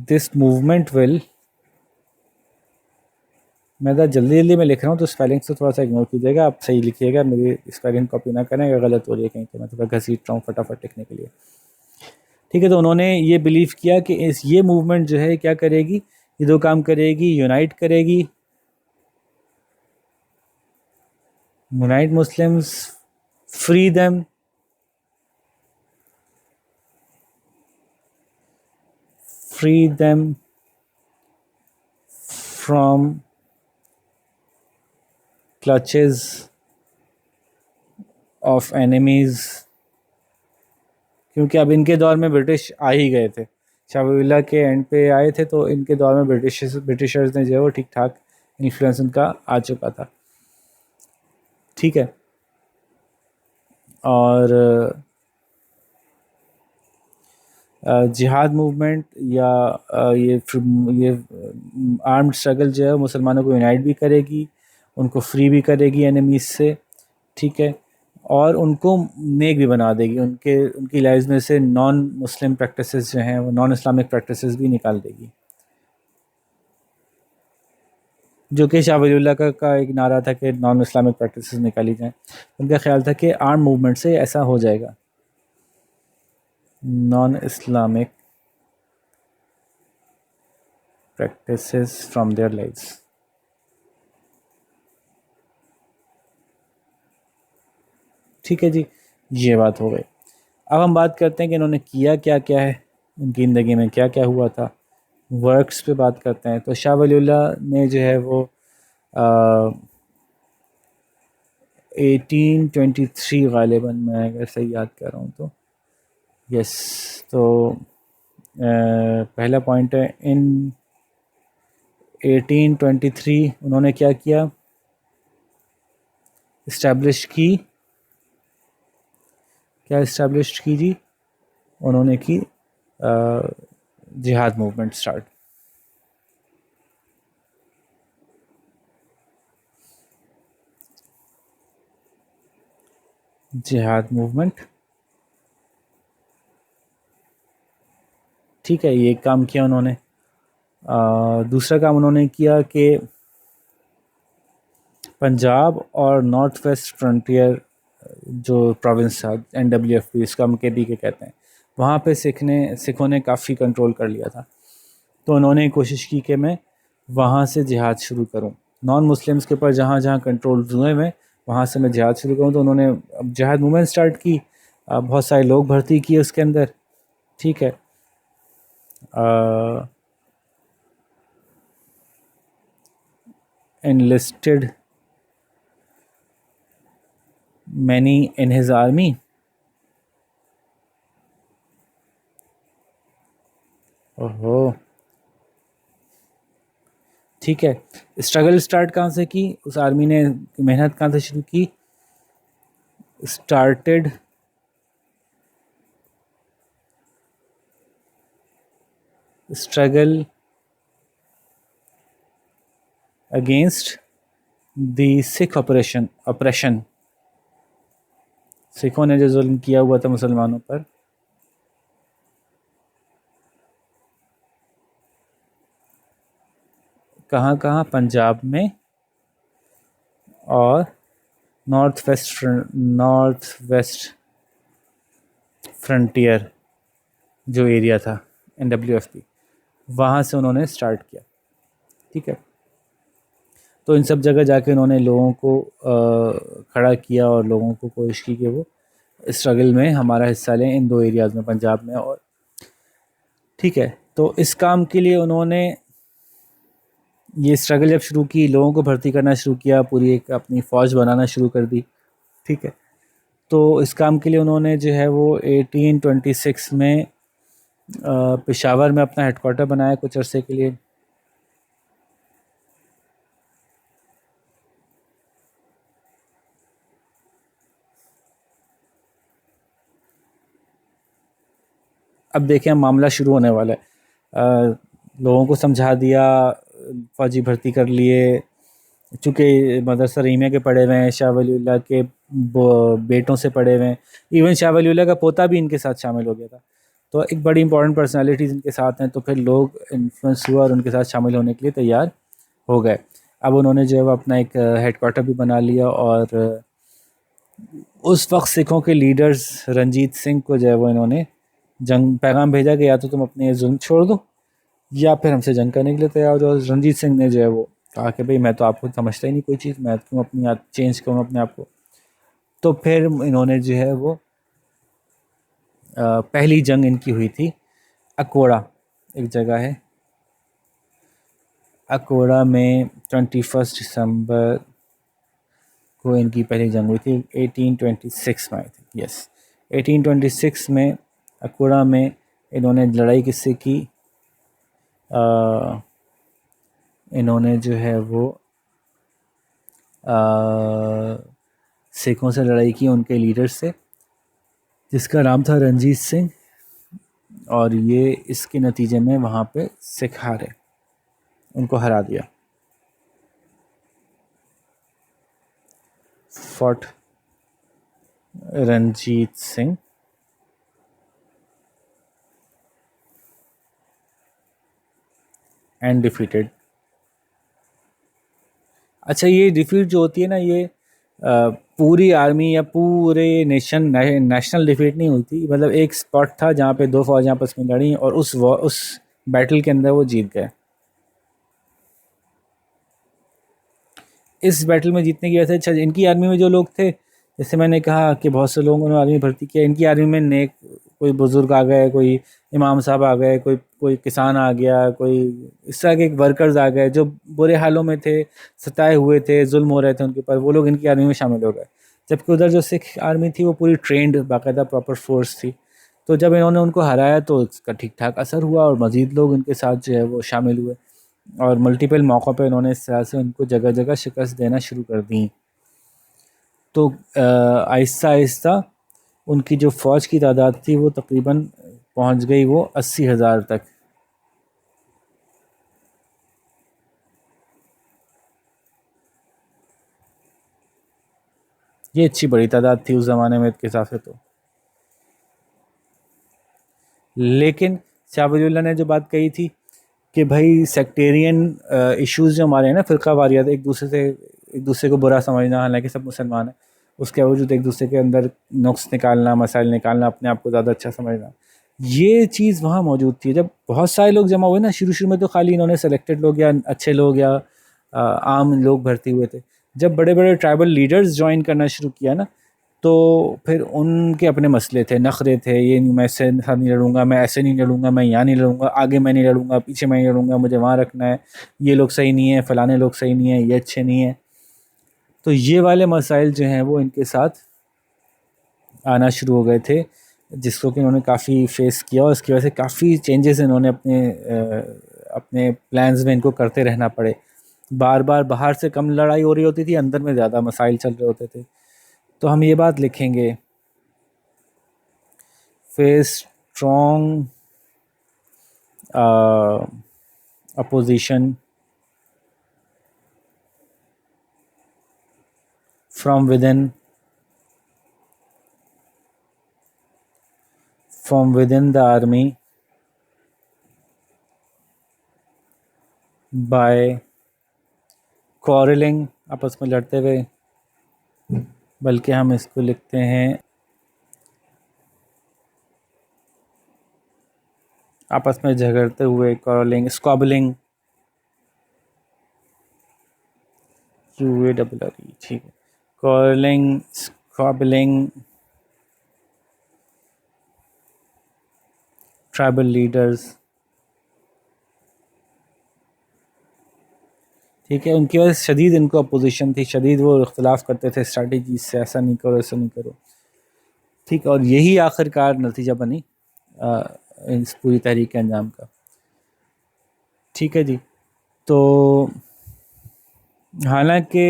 A: this movement will मैं तो जल्दी जल्दी में लिख रहा हूँ तो स्पेलिंग से थोड़ा सा इग्नोर कीजिएगा, आप सही लिखिएगा, मेरी स्पेलिंग कॉपी ना करें अगर गलत हो रही है कहीं तो मैं थोड़ा घसीट रहा हूँ फटाफट लिखने के लिए। ठीक है, तो उन्होंने ये बिलीव किया कि ये मूवमेंट जो है क्या करेगी, ये दो काम करेगी, unite Muslims, free them from clutches of enemies, क्योंकि अब इनके दौर में ब्रिटिश आ ही गए थे, शाह वलीउल्लाह के एंड पे आए थे, तो इनके दौर में ब्रिटिशर्स ने जो है वो ठीक ठाक इन्फ्लुएंस उनका आ चुका था। ठीक है, और जिहाद मूवमेंट या ये आर्म्ड स्ट्रगल जो है मुसलमानों को यूनाइट भी करेगी, उनको फ्री भी करेगी एनिमीज से, ठीक है, और उनको नेक भी बना देगी, उनकी लाइफ में से नॉन मुस्लिम प्रैक्टिसेस जो हैं वो नॉन इस्लामिक प्रैक्टिसेस भी निकाल देगी, जो कि शाह वलीउल्लाह का एक नारा था कि नॉन इस्लामिक प्रैक्टिसेस निकाली जाएं। उनका ख्याल था कि आर्म मूवमेंट से ऐसा हो जाएगा, non Islamic practices from their lives. ठीक है जी, ये बात हो गई। अब हम बात करते हैं कि इन्होंने किया क्या क्या है, उनकी ज़िंदगी में क्या क्या हुआ था, वर्क्स पे बात करते हैं। तो शाह वलीउल्लाह ने जो है वो 1823 गालिबन, मैं अगर सही याद कर रहा हूँ तो, यस, तो पहला पॉइंट है, इन 1823 उन्होंने क्या किया, इस्टेब्लिश की जी, उन्होंने की जिहाद मूवमेंट स्टार्ट। जिहाद मूवमेंट, ठीक है, ये एक काम किया उन्होंने। दूसरा काम उन्होंने किया कि पंजाब और नॉर्थ वेस्ट फ्रंटियर जो प्रोविंस था, NWFP, इसका हम KP के कहते हैं, वहाँ पे सिखों ने काफ़ी कंट्रोल कर लिया था। तो उन्होंने कोशिश की कि मैं वहाँ से जिहाद शुरू करूँ, नॉन मुस्लिम्स के ऊपर जहाँ जहाँ कंट्रोल हुए में वहाँ से मैं जिहाद शुरू करूँ। तो उन्होंने अब जिहाद मूवमेंट स्टार्ट की, बहुत सारे लोग भर्ती किए उसके अंदर, ठीक है, enlisted many in his army, ओहो, ठीक है। स्ट्रगल स्टार्ट कहाँ से की, उस आर्मी ने मेहनत कहाँ से शुरू की, started struggle against the Sikh operation, सिखों ने जो जुल्म किया हुआ था मुसलमानों पर, कहाँ कहाँ, पंजाब में और नॉर्थ वेस्ट फ्रंटियर जो एरिया था NWFP, वहाँ से उन्होंने स्टार्ट किया। ठीक है, तो इन सब जगह जाके उन्होंने लोगों को खड़ा किया और लोगों को कोशिश की कि वो स्ट्रगल में हमारा हिस्सा लें इन दो एरियाज़ में, पंजाब में और, ठीक है। तो इस काम के लिए उन्होंने ये स्ट्रगल जब शुरू की, लोगों को भर्ती करना शुरू किया, पूरी एक अपनी फ़ौज बनाना शुरू कर दी, ठीक है। तो इस काम के लिए उन्होंने जो है वो 1826 में पेशावर में अपना हेडक्वार्टर बनाया कुछ अरसे के लिए। अब देखें, मामला शुरू होने वाला है। लोगों को समझा दिया, फ़ौजी भर्ती कर लिए, चूँकि मदरसा रहीमिया के पढ़े हुए हैं, शाह वलीउल्लाह के बेटों से पढ़े हुए हैं, इवन शाह वलीउल्लाह का पोता भी इनके साथ शामिल हो गया था। तो एक बड़ी इंपॉर्टेंट पर्सनालिटीज़ इनके साथ हैं, तो फिर लोग इन्फ्लुएंस हुआ और उनके साथ शामिल होने के लिए तैयार हो गए। अब उन्होंने जो है वो अपना एक हेडक्वार्टर भी बना लिया, और उस वक्त सिखों के लीडर्स रंजीत सिंह को जो है वो इन्होंने जंग पैगाम भेजा कि या तो तुम अपने ये जुल्म छोड़ दो या फिर हमसे जंग करने के लिए तैयार हो जाओ। रंजीत सिंह ने जो है वो कहा कि भाई मैं तो आपको समझता ही नहीं कोई चीज़, मैं क्यों अपनी चेंज करूँ अपने आप को। तो फिर इन्होंने जो है वो पहली जंग इनकी हुई थी अकोड़ा, एक जगह है अकोड़ा में, 21 दिसंबर को इनकी पहली जंग हुई थी, 1826 में आई थी, यस 1826 में अकोड़ा में इन्होंने लड़ाई किससे की, इन्होंने जो है वो सिखों से लड़ाई की, उनके लीडर से, जिसका नाम था रंजीत सिंह, और ये इसके नतीजे में वहाँ पे सिख हारे, उनको हरा दिया। Fort Ranjit Singh and defeated. अच्छा, ये डिफीट जो होती है ना, ये पूरी आर्मी या पूरे नेशनल डिफीट नहीं होती, मतलब एक स्पॉट था जहाँ पे दो फौजें आपस में लड़ी और उस बैटल के अंदर वो जीत गए। इस बैटल में जीतने की वजह से, अच्छा इनकी आर्मी में जो लोग थे, जैसे मैंने कहा कि बहुत से लोगों ने आर्मी भर्ती किया, इनकी आर्मी में नेक कोई बुजुर्ग आ गए, कोई इमाम साहब आ गए, कोई कोई किसान आ गया, कोई इस तरह के वर्कर्स आ गए जो बुरे हालों में थे, सताए हुए थे, जुल्म हो रहे थे उनके ऊपर, वो लोग इनकी आर्मी में शामिल हो गए। जबकि उधर जो सिख आर्मी थी वो पूरी ट्रेंड बाकायदा प्रॉपर फोर्स थी। तो जब इन्होंने उनको हराया तो इसका ठीक ठाक असर हुआ और मज़ीद लोग उनके साथ जो है वो शामिल हुए, और मल्टीपल मौक़ों पे इन्होंने इस तरह से उनको जगह जगह शिकस्त देना शुरू कर दी। तो आहिस्ता आहिस्ता उनकी जो फ़ौज की तादाद थी वो तकरीबन पहुंच गई वो 80,000 तक। ये अच्छी बड़ी तादाद थी उस ज़माने में के हिसाब से तो। लेकिन शाह वलीउल्लाह ने जो बात कही थी कि भाई सेक्टेरियन इश्यूज़ जो हमारे हैं ना, फ़िरका वारियत, एक दूसरे को बुरा समझना, हालांकि सब मुसलमान हैं, उसके बावजूद एक दूसरे के अंदर नुक्स निकालना, मसाइल निकालना, अपने आप को ज़्यादा अच्छा समझना, ये चीज़ वहाँ मौजूद थी। जब बहुत सारे लोग जमा हुए ना, शुरू शुरू में तो खाली इन्होंने सेलेक्टेड लोग या अच्छे लोग या आम लोग भर्ती हुए थे। जब बड़े बड़े ट्राइबल लीडर्स ज्वाइन करना शुरू किया ना, तो फिर उनके अपने मसले थे, नखरे थे, ये नहीं मैं इससे साथ नहीं लड़ूंगा, मैं ऐसे नहीं लड़ूंगा, मैं यहाँ नहीं लड़ूंगा, आगे मैं नहीं लड़ूंगा, पीछे मैं नहीं लड़ूंगा, मुझे वहाँ रखना है, ये लोग सही नहीं है, फलाने लोग सही नहीं है, ये अच्छे नहीं है। तो ये वाले मसाइल जो हैं वो इनके साथ आना शुरू हो गए थे, जिसको कि इन्होंने काफ़ी फेस किया, और इसकी वजह से काफ़ी चेंजेस इन्होंने अपने प्लान्स में इनको करते रहना पड़े। बार बार बाहर से कम लड़ाई हो रही होती थी, अंदर में ज़्यादा मसाइल चल रहे होते थे। तो हम ये बात लिखेंगे, face strong opposition from within the army by quarreling, आपस में लड़ते हुए, बल्कि हम इसको लिखते हैं आपस में झगड़ते हुए, quarreling, squabbling, QARRE, ठीक है, quarreling, squabbling, ट्राइबल लीडर्स, ठीक है, उनकी वजह से शदीद इनको अपोजिशन थी, शदीद वो इख्तलाफ करते थे स्ट्रैटेजी से, ऐसा नहीं करो, ऐसा नहीं करो, ठीक, और यही आखिरकार नतीजा बनी इस पूरी तहरीक के अंजाम का। ठीक है जी। तो हालांकि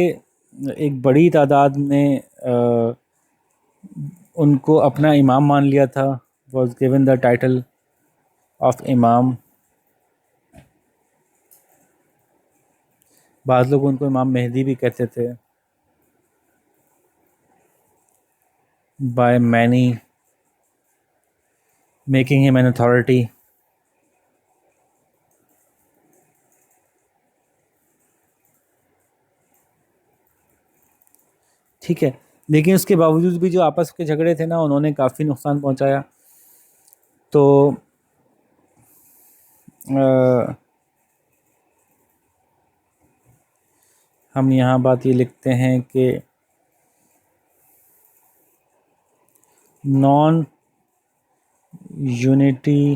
A: एक बड़ी तादाद ने उनको अपना इमाम मान लिया था, was given the title of इमाम, बाद लोग उनको इमाम मेहदी भी कहते थे, by many making him an authority. ठीक है। लेकिन उसके बावजूद भी जो आपस के झगड़े थे ना, उन्होंने काफ़ी नुकसान पहुंचाया। तो अ, हम यहाँ बात ये लिखते हैं कि non unity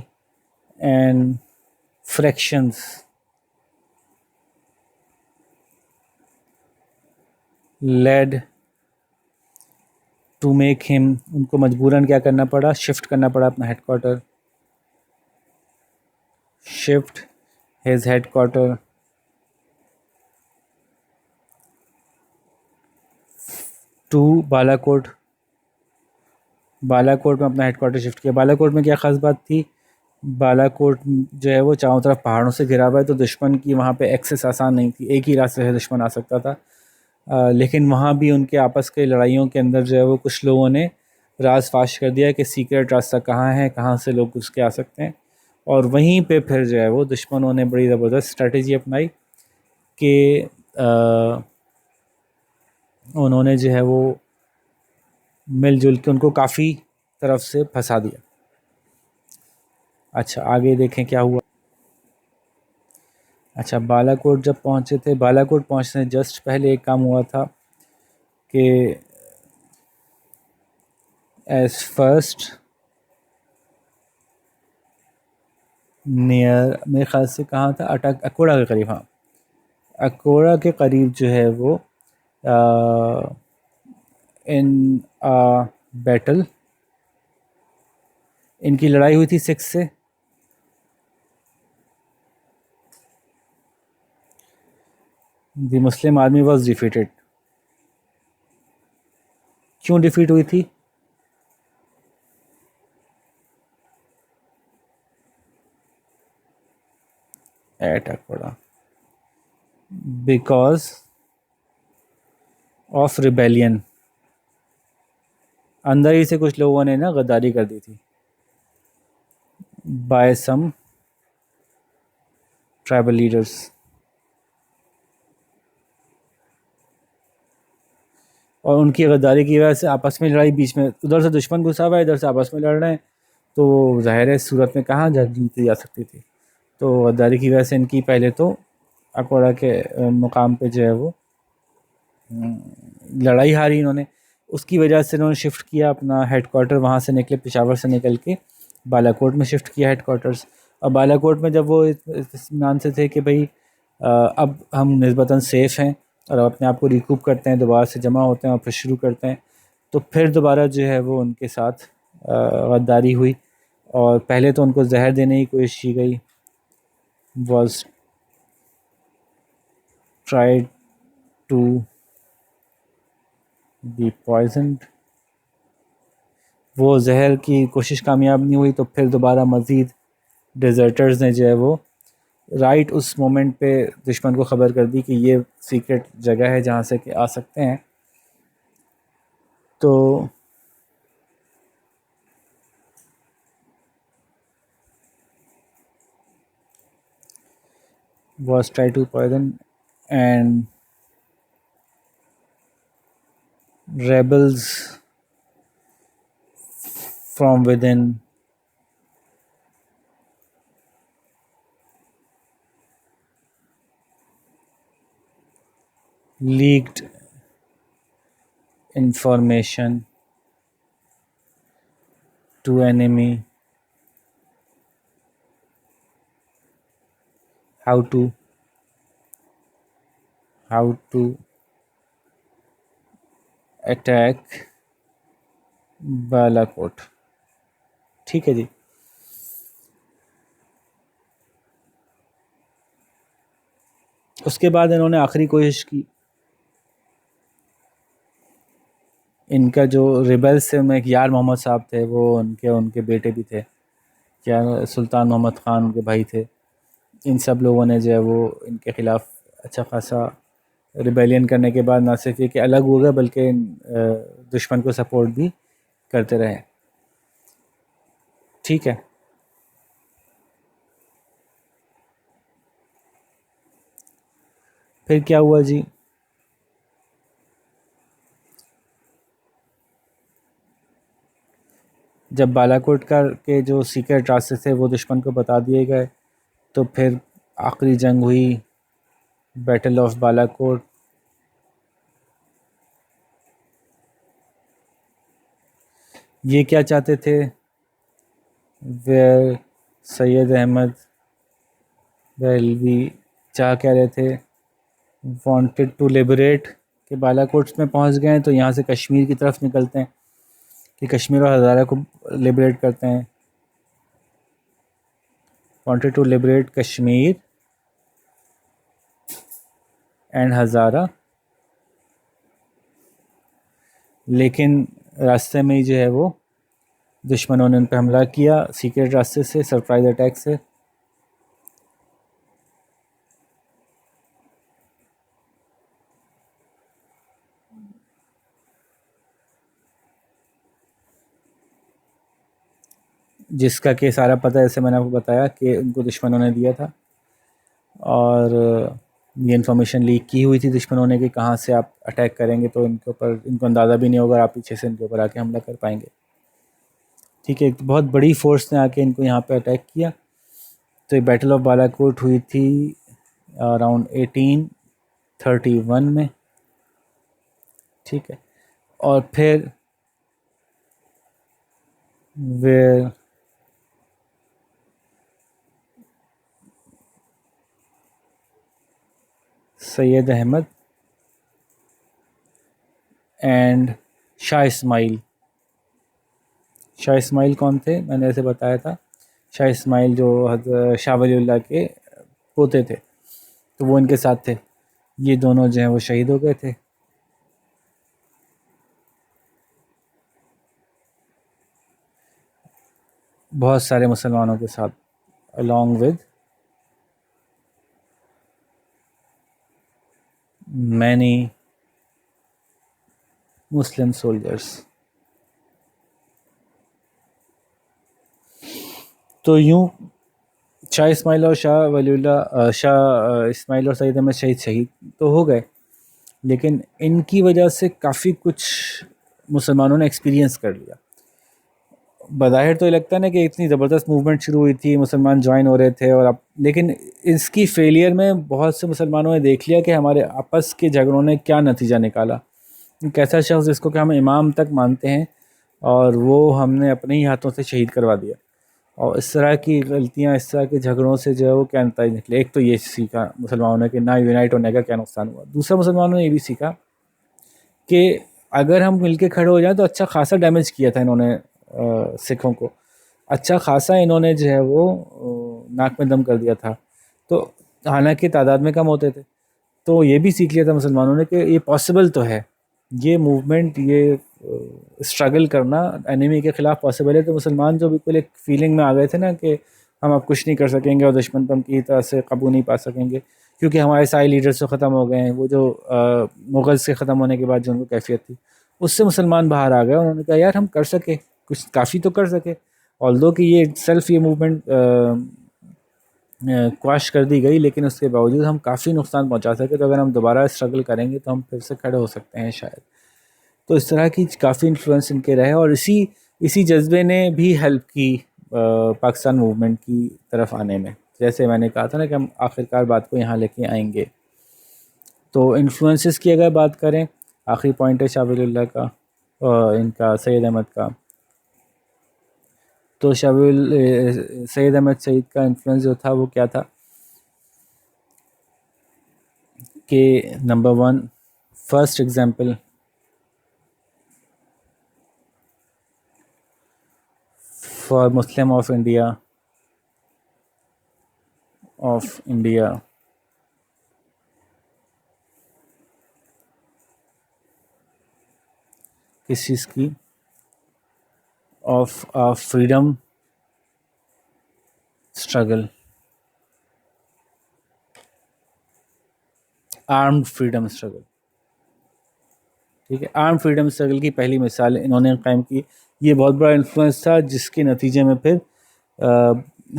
A: and fractions led to make him, उनको मजबूरन क्या करना पड़ा, शिफ्ट करना पड़ा अपना headquarter, shift his headquarter to Balakot. Balakot में अपना हेडक्वार्टर शिफ्ट किया। बालाकोट में क्या ख़ास बात थी, बालाकोट जो है वो चारों तरफ पहाड़ों से घिरा हुआ है, तो दुश्मन की वहाँ पे एक्सेस आसान नहीं थी, एक ही रास्ते से दुश्मन आ सकता था। लेकिन वहाँ भी उनके आपस के लड़ाइयों के अंदर जो है वो कुछ लोगों ने राज फाश कर दिया कि सीक्रेट रास्ता कहाँ है, कहाँ से लोग घुस के आ सकते हैं। और वहीं पे फिर जो है वो दुश्मनों ने बड़ी ज़बरदस्त स्ट्रेटजी अपनाई कि उन्होंने जो है वो मिलजुल के उनको काफ़ी तरफ से फंसा दिया। अच्छा, आगे देखें क्या हुआ। अच्छा, बालाकोट जब पहुँचे थे, बालाकोट पहुँचने जस्ट पहले एक काम हुआ था कि एज फर्स्ट नियर, मेरे ख्याल से कहाँ था, अटक अकोड़ा के करीब, हाँ अकोड़ा के करीब जो है वो इन बैटल, इनकी लड़ाई हुई थी सिक्स से। The Muslim army was defeated. क्यों डिफीट हुई थी, at Akora, because of rebellion. अंदर ही से कुछ लोगों ने ना गद्दारी कर दी थी, बाय सम ट्राइबल लीडर्स। और उनकी गद्दारी की वजह से आपस में लड़ाई, बीच में उधर से दुश्मन घुसा हुआ है, इधर से आपस में लड़ रहे हैं, तो ज़ाहिर है इस सूरत में कहाँ जीती जा सकती थी। तो गद्दारी की वजह से इनकी पहले तो अकोड़ा के मुकाम पे जो है वो लड़ाई हारी इन्होंने। उसकी वजह से इन्होंने शिफ्ट किया अपना हेडक्वार्टर, वहाँ से निकले, पेशावर से निकल के बालाकोट में शिफ्ट किया हेडक्वार्टर्स। और बालाकोट में जब वो इत्मीनान से थे कि भाई अब हम निस्बतन सेफ़ हैं और अपने आप को रिकूप करते हैं, दोबारा से जमा होते हैं और फिर शुरू करते हैं, तो फिर दोबारा जो है वो उनके साथ गद्दारी हुई। और पहले तो उनको जहर देने की कोशिश की गई, was tried to be poisoned. वो जहर की कोशिश कामयाब नहीं हुई, तो फिर दोबारा मज़ीद डिज़र्टर्स ने जो है वो राइट उस मोमेंट पे दुश्मन को ख़बर कर दी कि ये सीक्रेट जगह है जहाँ से कि आ सकते हैं। तो was try to poison, and rebels from within leaked information to enemy how to attack Balakot. ठीक है जी। उसके बाद इन्होंने आखिरी कोशिश की, इनका जो रिबल्स थे उनमें एक यार मोहम्मद साहब थे, वो उनके उनके बेटे भी थे, क्या सुल्तान मोहम्मद ख़ान उनके भाई थे। इन सब लोगों ने जो है वो इनके ख़िलाफ़ अच्छा खासा रिबेलियन करने के बाद ना सिर्फ ये कि अलग हो गए, बल्कि दुश्मन को सपोर्ट भी करते रहे। ठीक है। फिर क्या हुआ जी, जब बालाकोट का के जो सीक्रेट रास्ते थे वो दुश्मन को बता दिए गए, तो फिर आखिरी जंग हुई, बैटल ऑफ बालाकोट। ये क्या चाहते थे? वे सैयद अहमद दहलवी चाह कह रहे थे, वांटेड टू लिबरेट, कि बालाकोट में पहुंच गए हैं तो यहाँ से कश्मीर की तरफ निकलते हैं, कि कश्मीर और हज़ारा को लिबरेट करते हैं। Wanted to liberate Kashmir and Hazara, लेकिन रास्ते में ही जो है वो दुश्मनों ने उन पर हमला किया सीक्रेट रास्ते से, सरप्राइज अटैक से। जिसका कि सारा पता, जैसे मैंने आपको बताया, कि उनको दुश्मनों ने दिया था, और ये इन्फॉर्मेशन लीक की हुई थी दुश्मनों ने कि कहाँ से आप अटैक करेंगे तो इनके ऊपर, इनको अंदाज़ा भी नहीं होगा, आप पीछे से इनके ऊपर आके हमला कर पाएंगे। ठीक है, एक बहुत बड़ी फोर्स ने आके इनको यहाँ पे अटैक किया। तो ये बैटल ऑफ बालाकोट हुई थी अराउंड 1831 में। ठीक है, और फिर वे सैयद अहमद एंड शाह इस्माइल। शाह इस्माइल कौन थे? मैंने ऐसे बताया था, शाह इस्माइल जो शाह वलीउल्लाह के पोते थे, तो वो इनके साथ थे। ये दोनों जो हैं वो शहीद हो गए थे। बहुत सारे मुसलमानों के साथ, along with many Muslim soldiers. तो यूं शाह इस्माइल और शाह वलीउल्लाह, शाह इस्माइल और सैयद अहमद शहीद शहीद तो हो गए, लेकिन इनकी वजह से काफ़ी कुछ मुसलमानों ने एक्सपीरियंस कर लिया। बज़ाहिर तो ये लगता है ना कि इतनी ज़बरदस्त मूवमेंट शुरू हुई थी, मुसलमान ज्वाइन हो रहे थे, और अब लेकिन इसकी फेलियर में बहुत से मुसलमानों ने देख लिया कि हमारे आपस के झगड़ों ने क्या नतीजा निकाला। एक ऐसा शख्स जिसको कि हम इमाम तक मानते हैं, और वो हमने अपने ही हाथों से शहीद करवा दिया। और इस तरह की गलतियाँ, इस तरह के झगड़ों से जो है वो क्या नतीजे निकले। एक तो ये सीखा मुसलमानों ने कि ना यूनाइट होने का क्या नुकसान हुआ। दूसरा, मुसलमानों ने ये भी सीखा कि अगर हम मिलके खड़े हो जाएं तो अच्छा खासा डैमेज किया था इन्होंने सिखों को, अच्छा खासा इन्होंने जो है वो नाक में दम कर दिया था। तो हालांकि तादाद में कम होते थे, तो ये भी सीख लिया था मुसलमानों ने कि ये पॉसिबल तो है, ये मूवमेंट, ये स्ट्रगल करना एनिमी के ख़िलाफ़ पॉसिबल है। तो मुसलमान जो बिल्कुल एक फीलिंग में आ गए थे ना कि हम अब कुछ नहीं कर सकेंगे और दुश्मन पर हम की तरह से काबू नहीं पा सकेंगे, क्योंकि हमारे सारे लीडर्स तो ख़त्म हो गए हैं। वो जो मुग़ल से ख़त्म होने के बाद जो उनको कैफियत थी, उससे मुसलमान बाहर आ गए। उन्होंने कहा यार हम कर सके कुछ, काफ़ी तो कर सके। ऑल्दो कि ये सेल्फ ये मूवमेंट क्वाश कर दी गई, लेकिन उसके बावजूद हम काफ़ी नुकसान पहुंचा सके। तो अगर हम दोबारा स्ट्रगल करेंगे तो हम फिर से खड़े हो सकते हैं शायद। तो इस तरह की काफ़ी इन्फ्लुएंस इनके रहे, और इसी इसी जज्बे ने भी हेल्प की पाकिस्तान मूवमेंट की तरफ आने में। जैसे मैंने कहा था ना कि हम आखिरकार बात को यहाँ लेके आएंगे। तो इन्फ्लुएंसेस की अगर बात करें, आखिरी पॉइंट है शाह वलीउल्लाह का, इनका सैयद अहमद का। तो सैयद अहमद सईद का इन्फ्लुएंस जो था वो क्या था कि number one, first example for Muslim of India किस चीज़ की? Of freedom struggle, armed freedom struggle. ठीक है, आर्म फ्रीडम स्ट्रगल की पहली मिसाल इन्होंने कायम की। ये बहुत बड़ा इन्फ्लुएंस था, जिसके नतीजे में फिर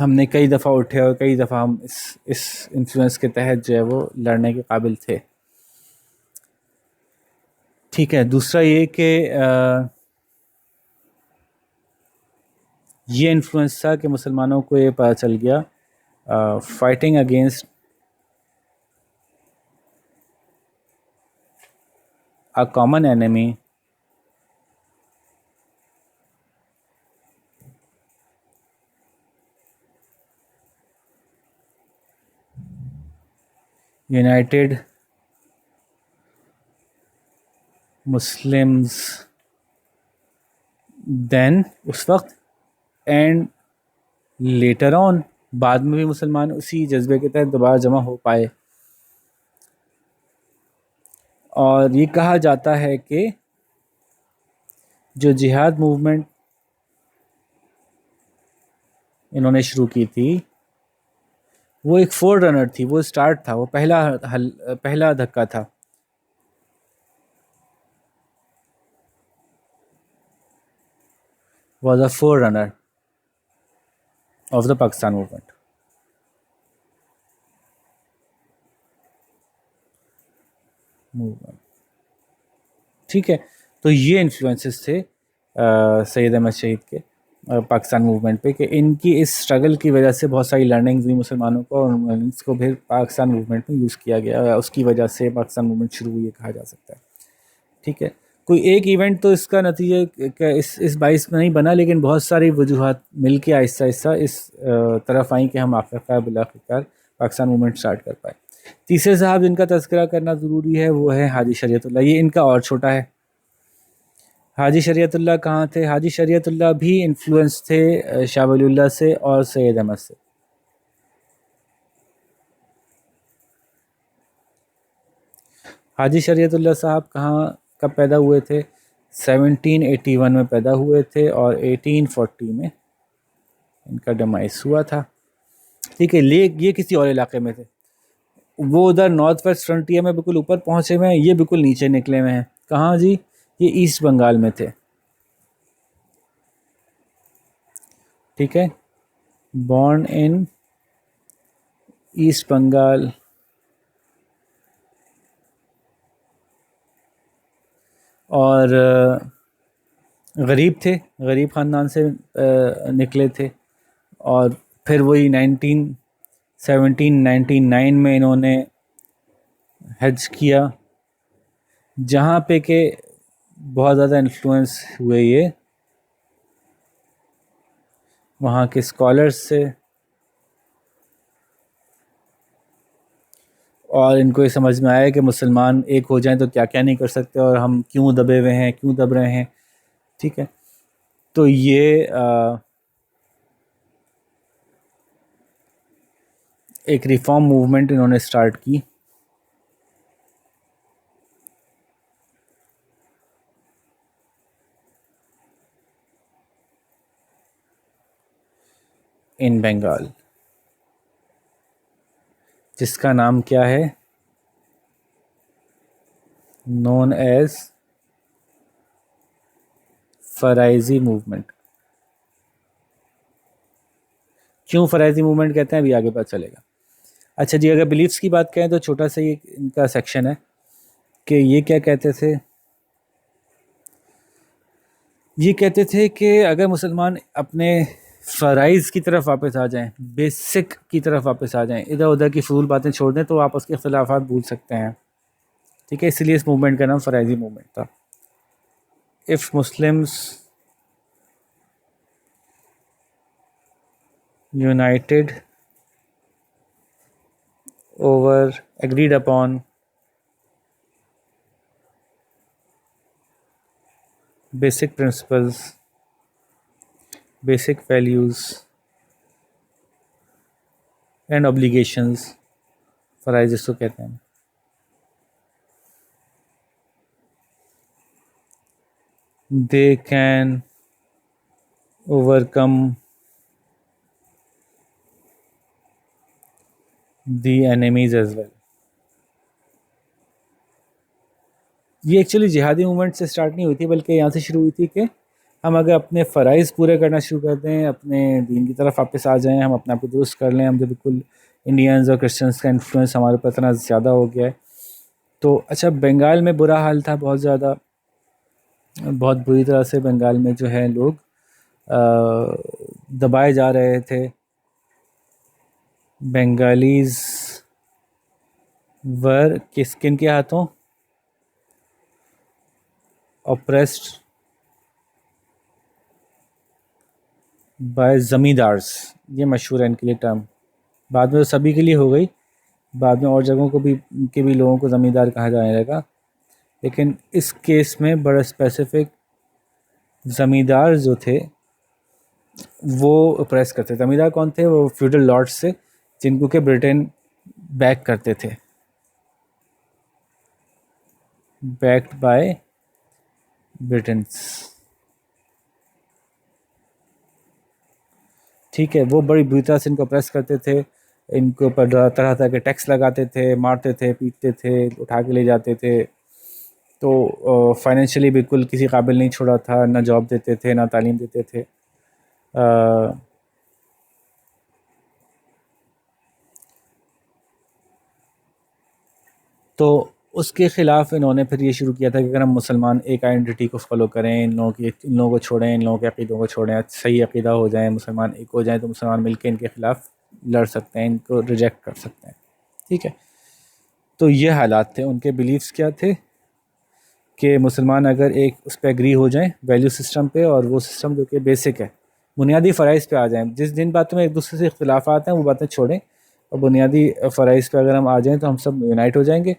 A: हमने कई दफ़ा उठे और कई दफ़ा हम इस इन्फ्लुएंस के तहत जो है वो लड़ने के काबिल थे। ठीक है, दूसरा ये कि ये इन्फ्लुएंस था कि मुसलमानों को ये पता चल गया, fighting against a common enemy united Muslims then, उस वक्त, एंड लेटर ऑन, बाद में भी मुसलमान उसी जज्बे के तहत दोबारा जमा हो पाए। और ये कहा जाता है कि जो जिहाद मूवमेंट इन्होंने शुरू की थी वो एक फोर रनर थी, वो स्टार्ट था, वो पहला धक्का था। was a forerunner of the Pakistan movement. ठीक है, तो ये इन्फ्लुएंसेस थे सैयद अहमद शहीद के पाकिस्तान मूवमेंट पे, कि इनकी इस स्ट्रगल की वजह से बहुत सारी लर्निंग्स हुई मुसलमानों को, और इसको फिर पाकिस्तान मूवमेंट में यूज़ किया गया, उसकी वजह से पाकिस्तान मूवमेंट शुरू हुई, कहा जा सकता है। ठीक है, कोई एक इवेंट तो इसका नतीजे इस 22 में नहीं बना, लेकिन बहुत सारी वजूहत मिल के आहिस्ता आहिस्ता इस तरफ आई कि हम आखिरकार बिलाखिरकार पाकिस्तान मूवमेंट स्टार्ट कर पाए। तीसरे साहब जिनका तज़किरा करना ज़रूरी है वो है हाजी शरीयतुल्लाह। ये इनका और छोटा है। हाजी शरीयतुल्लाह कहाँ थे? हाजी शरीयतुल्लाह भी इन्फ्लुएंस थे शाह वलीउल्लाह से और सैयद अहमद से। हाजी शरीयतुल्लाह साहब कहाँ कब पैदा हुए थे? 1781 में पैदा हुए थे और 1840 में इनका डिमाइस हुआ था। ठीक है, ये किसी और इलाके में थे, वो उधर नॉर्थ वेस्ट फ्रंटियर में बिल्कुल ऊपर पहुंचे हुए हैं, ये बिल्कुल नीचे निकले हुए हैं। कहाँ जी? ये ईस्ट बंगाल में थे। ठीक है, बॉर्न इन ईस्ट बंगाल, और गरीब थे, गरीब ख़ानदान से निकले थे। और फिर वही 1799 में इन्होंने हज किया, जहाँ पे के बहुत ज़्यादा इन्फ्लुएंस हुए ये वहाँ के स्कॉलर्स से, और इनको ये समझ में आया कि मुसलमान एक हो जाएं तो क्या क्या नहीं कर सकते, और हम क्यों दबे हुए हैं, क्यों दब रहे हैं। ठीक है, तो ये एक रिफॉर्म मूवमेंट इन्होंने स्टार्ट की। इन बंगाल, जिसका नाम क्या है? Known as Faraizi movement. क्यों फराइजी मूवमेंट कहते हैं अभी आगे पता चलेगा। अच्छा जी, अगर बिलीफ्स की बात करें तो छोटा सा ये इनका सेक्शन है कि ये क्या कहते थे। ये कहते थे कि अगर मुसलमान अपने फ़राइज़ की तरफ वापस आ जाएं, बेसिक की तरफ वापस आ जाएं, इधर उधर की फजूल बातें छोड़ दें, तो आपस के इख्तलाफात भूल सकते हैं। ठीक है, इसलिए इस मूवमेंट का नाम फ़राइज़ी मूवमेंट था। If Muslims united over agreed upon basic principles, basic values and obligations, फ़राइज़ इसको कहते हैं, they can overcome the enemies as well। ये एक्चुअली जिहादी मूवमेंट से स्टार्ट नहीं हुई थी, बल्कि यहाँ से शुरू हुई थी कि हम अगर अपने फ़राइज़ पूरे करना शुरू कर दें, अपने दीन की तरफ वापस आ जाएं, हम अपने आप को दुरुस्त कर लें, हम जो बिल्कुल इंडियंस और क्रिश्चियंस का इन्फ्लुएंस हमारे ऊपर इतना ज़्यादा हो गया है। तो अच्छा, बंगाल में बुरा हाल था बहुत ज़्यादा, बहुत बुरी तरह से बंगाल में जो है लोग दबाए जा रहे थे। बंगालीज वर किन के हाथों? Oppressed by zamindars. ये मशहूर है इनके लिए टर्म। बाद में तो सभी के लिए हो गई, बाद में और जगहों को भी के भी लोगों को ज़मींदार कहा जाने लगा, लेकिन इस केस में बड़ा स्पेसिफिक ज़मींदार जो थे वो ऑप्रेस करते। ज़मींदार कौन थे? वो फ्यूडल लॉर्ड्स से जिनको के ब्रिटेन बैक करते थे, बैक्ड बाय ब्रिटेन्स। ठीक है, वो बड़ी बुरी तरह से इनको प्रेस करते थे, इनके ऊपर तरह तरह के टैक्स लगाते थे, मारते थे, पीटते थे, उठा के ले जाते थे। तो फाइनेंशियली बिल्कुल किसी काबिल नहीं छोड़ा था, ना जॉब देते थे, ना तालीम देते थे। तो उसके ख़िलाफ़ इन्होंने फिर ये शुरू किया था कि अगर हम मुसलमान एक आइडेंटिटी को फॉलो करें, इन लोगों को छोड़ें, इन लोगों के अक़ीदों को छोड़ें, सही अक़ीदा हो जाए, मुसलमान एक हो जाए, तो मुसलमान मिलकर इनके ख़िलाफ़ लड़ सकते हैं, इनको रिजेक्ट कर सकते हैं। ठीक है, तो ये हालात थे। उनके बिलीव्स क्या थे कि मुसलमान अगर एक उस पर एग्री हो जाएं वैल्यू सिस्टम पे, और वो सिस्टम जो कि बेसिक है, बुनियादी फ़राइज़ पे आ जाएं, जिन बातों में एक दूसरे से इख्तिलाफ़ात हैं वो बातें छोड़ें, और बुनियादी फ़राइज़ पे अगर हम आ जाएं तो हम सब यूनाइट हो जाएंगे।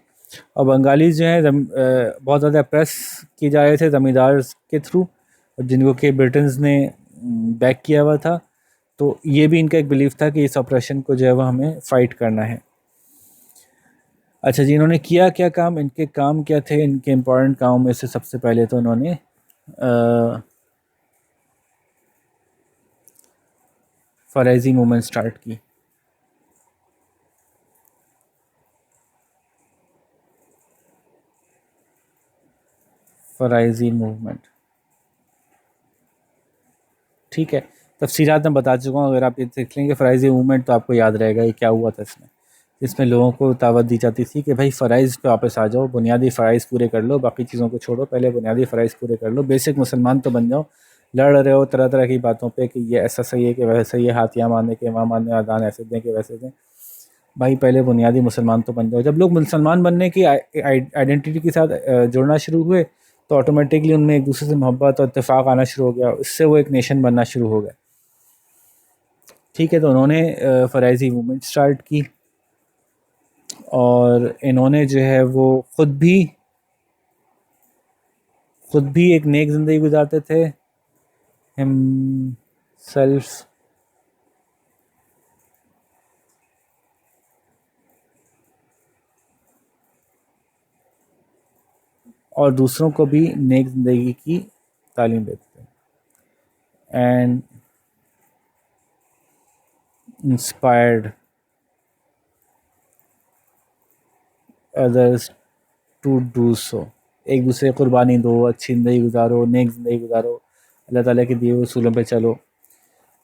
A: और बंगालीज जो हैं बहुत ज़्यादा प्रेस की जा रहे थे ज़मींदार के थ्रू, जिनको कि ब्रिटेन्स ने बैक किया हुआ था। तो ये भी इनका एक बिलीव था कि इस ऑपरेशन को जो है वो हमें फ़ाइट करना है। अच्छा जी, इन्होंने किया क्या काम? इनके काम क्या थे? इनके इम्पोर्टेंट कामों में से सबसे पहले तो इन्होंने फ़राइज़ी मूवमेंट स्टार्ट की। फ़राइज़ी मूवमेंट, ठीक है, तफ़सीलात मैं बता चुका हूँ। अगर आप ये देख लेंगे फ़राइज़ी मूवमेंट तो आपको याद रहेगा ये क्या हुआ था इसमें। इसमें लोगों को दावत दी जाती थी कि भाई फ़राइज़ पे वापस आ जाओ, बुनियादी फ़राइज़ पूरे कर लो, बाकी चीज़ों को छोड़ो, पहले बुनियादी फ़राइज़ पूरे कर लो, बेसिक मुसलमान तो बन जाओ। लड़ रहे हो तरह तरह की बातों पे कि ये ऐसा सही है कि वैसा सही है, हाथ यहाँ मारने के वहाँ मारने, अदान ऐसे दें कि वैसे दें। भाई पहले बुनियादी मुसलमान तो बन जाओ। जब लोग मुसलमान बनने की आइडेंटिटी के साथ जुड़ना शुरू हुए तो ऑटोमेटिकली उनमें एक दूसरे से मोहब्बत और इत्तेफाक आना शुरू हो गया, इससे वो एक नेशन बनना शुरू हो गया। ठीक है, तो उन्होंने फ़राइज़ी मूवमेंट स्टार्ट की, और इन्होंने जो है वो खुद भी एक नेक ज़िंदगी गुजारते थे। हिम सेल्फ और दूसरों को भी नेक ज़िंदगी की तालीम देते थे, and inspired others to do so. एक दूसरे कुर्बानी दो, अच्छी ज़िंदगी गुजारो, नेक ज़िंदगी गुजारो, अल्लाह ताला के दिए हुए उसूलों पे चलो।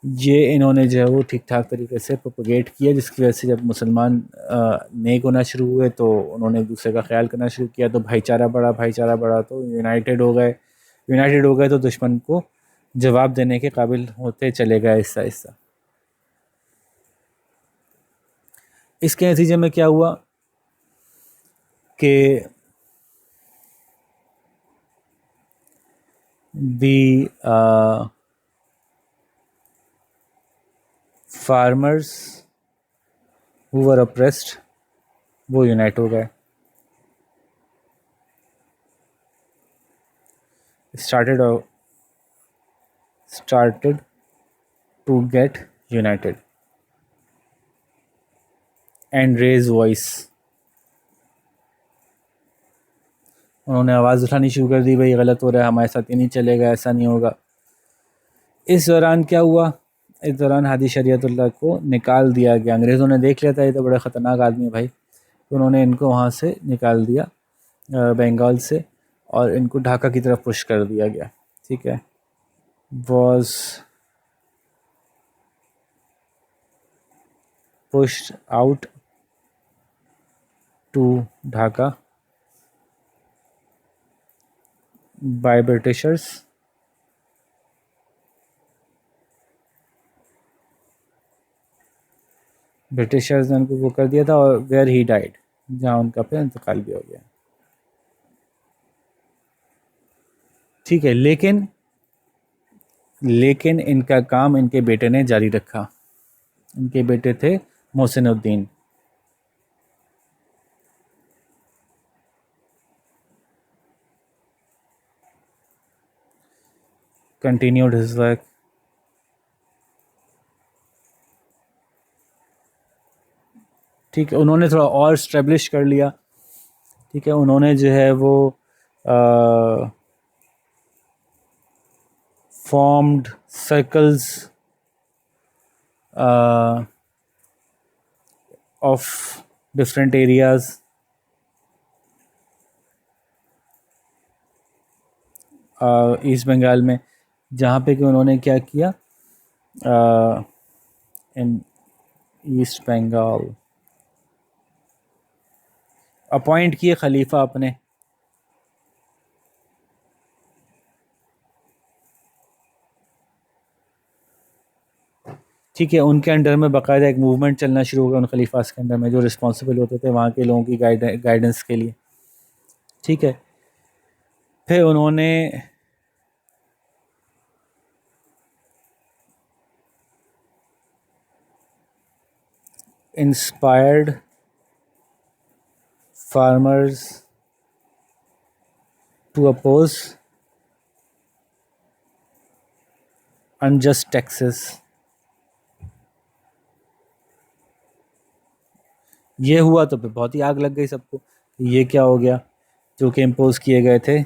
A: ये इन्होंने जो है वो ठीक ठाक तरीके से प्रोपगेट किया, जिसकी वजह से जब मुसलमान नेक होना शुरू हुए तो उन्होंने एक दूसरे का ख्याल करना शुरू किया, तो भाईचारा बढ़ा तो यूनाइटेड हो गए तो दुश्मन को जवाब देने के काबिल होते चले गए आहिस्ता आहिस्ता। इसके नतीजे में क्या हुआ कि the farmers who were apprised वो यूनाइट हो गए, started to get united and raise voice। उन्होंने आवाज़ उठानी शुरू कर दी, भाई गलत हो रहा है, हमारे साथ ये नहीं चलेगा, ऐसा नहीं होगा। इस दौरान क्या हुआ? इस दौरान हादी शरीयतुल्लाह को निकाल दिया गया। अंग्रेज़ों ने देख लिया था ये तो बड़ा ख़तरनाक आदमी है भाई, तो उन्होंने इनको वहाँ से निकाल दिया, बंगाल से, और इनको ढाका की तरफ पुश कर दिया गया। ठीक है, was pushed out to Dhaka by Britishers Britishers ने उनको वो कर दिया था, और वेयर ही डाइड, जहाँ उनका फिर इंतकाल भी हो गया। ठीक है, लेकिन इनका काम इनके बेटे ने जारी रखा। इनके बेटे थे मोहसिनुद्दीन। Continued his work. ठीक है, उन्होंने थोड़ा और स्टेब्लिश कर लिया। ठीक है, उन्होंने जो है वो formed circles of different areas. East Bengal में, जहाँ पे कि उन्होंने क्या किया, इन ईस्ट बंगाल अपॉइंट किए खलीफा अपने। ठीक है, उनके अंडर में बाकायदा एक मूवमेंट चलना शुरू हो गया उन खलीफास के अंदर में, जो रिस्पॉन्सिबल होते थे वहाँ के लोगों की गाइडेंस के लिए। ठीक है, फिर उन्होंने inspired farmers to oppose unjust taxes. ये हुआ तो फिर बहुत ही आग लग गई सबको, ये क्या हो गया जो कि इम्पोज किए गए थे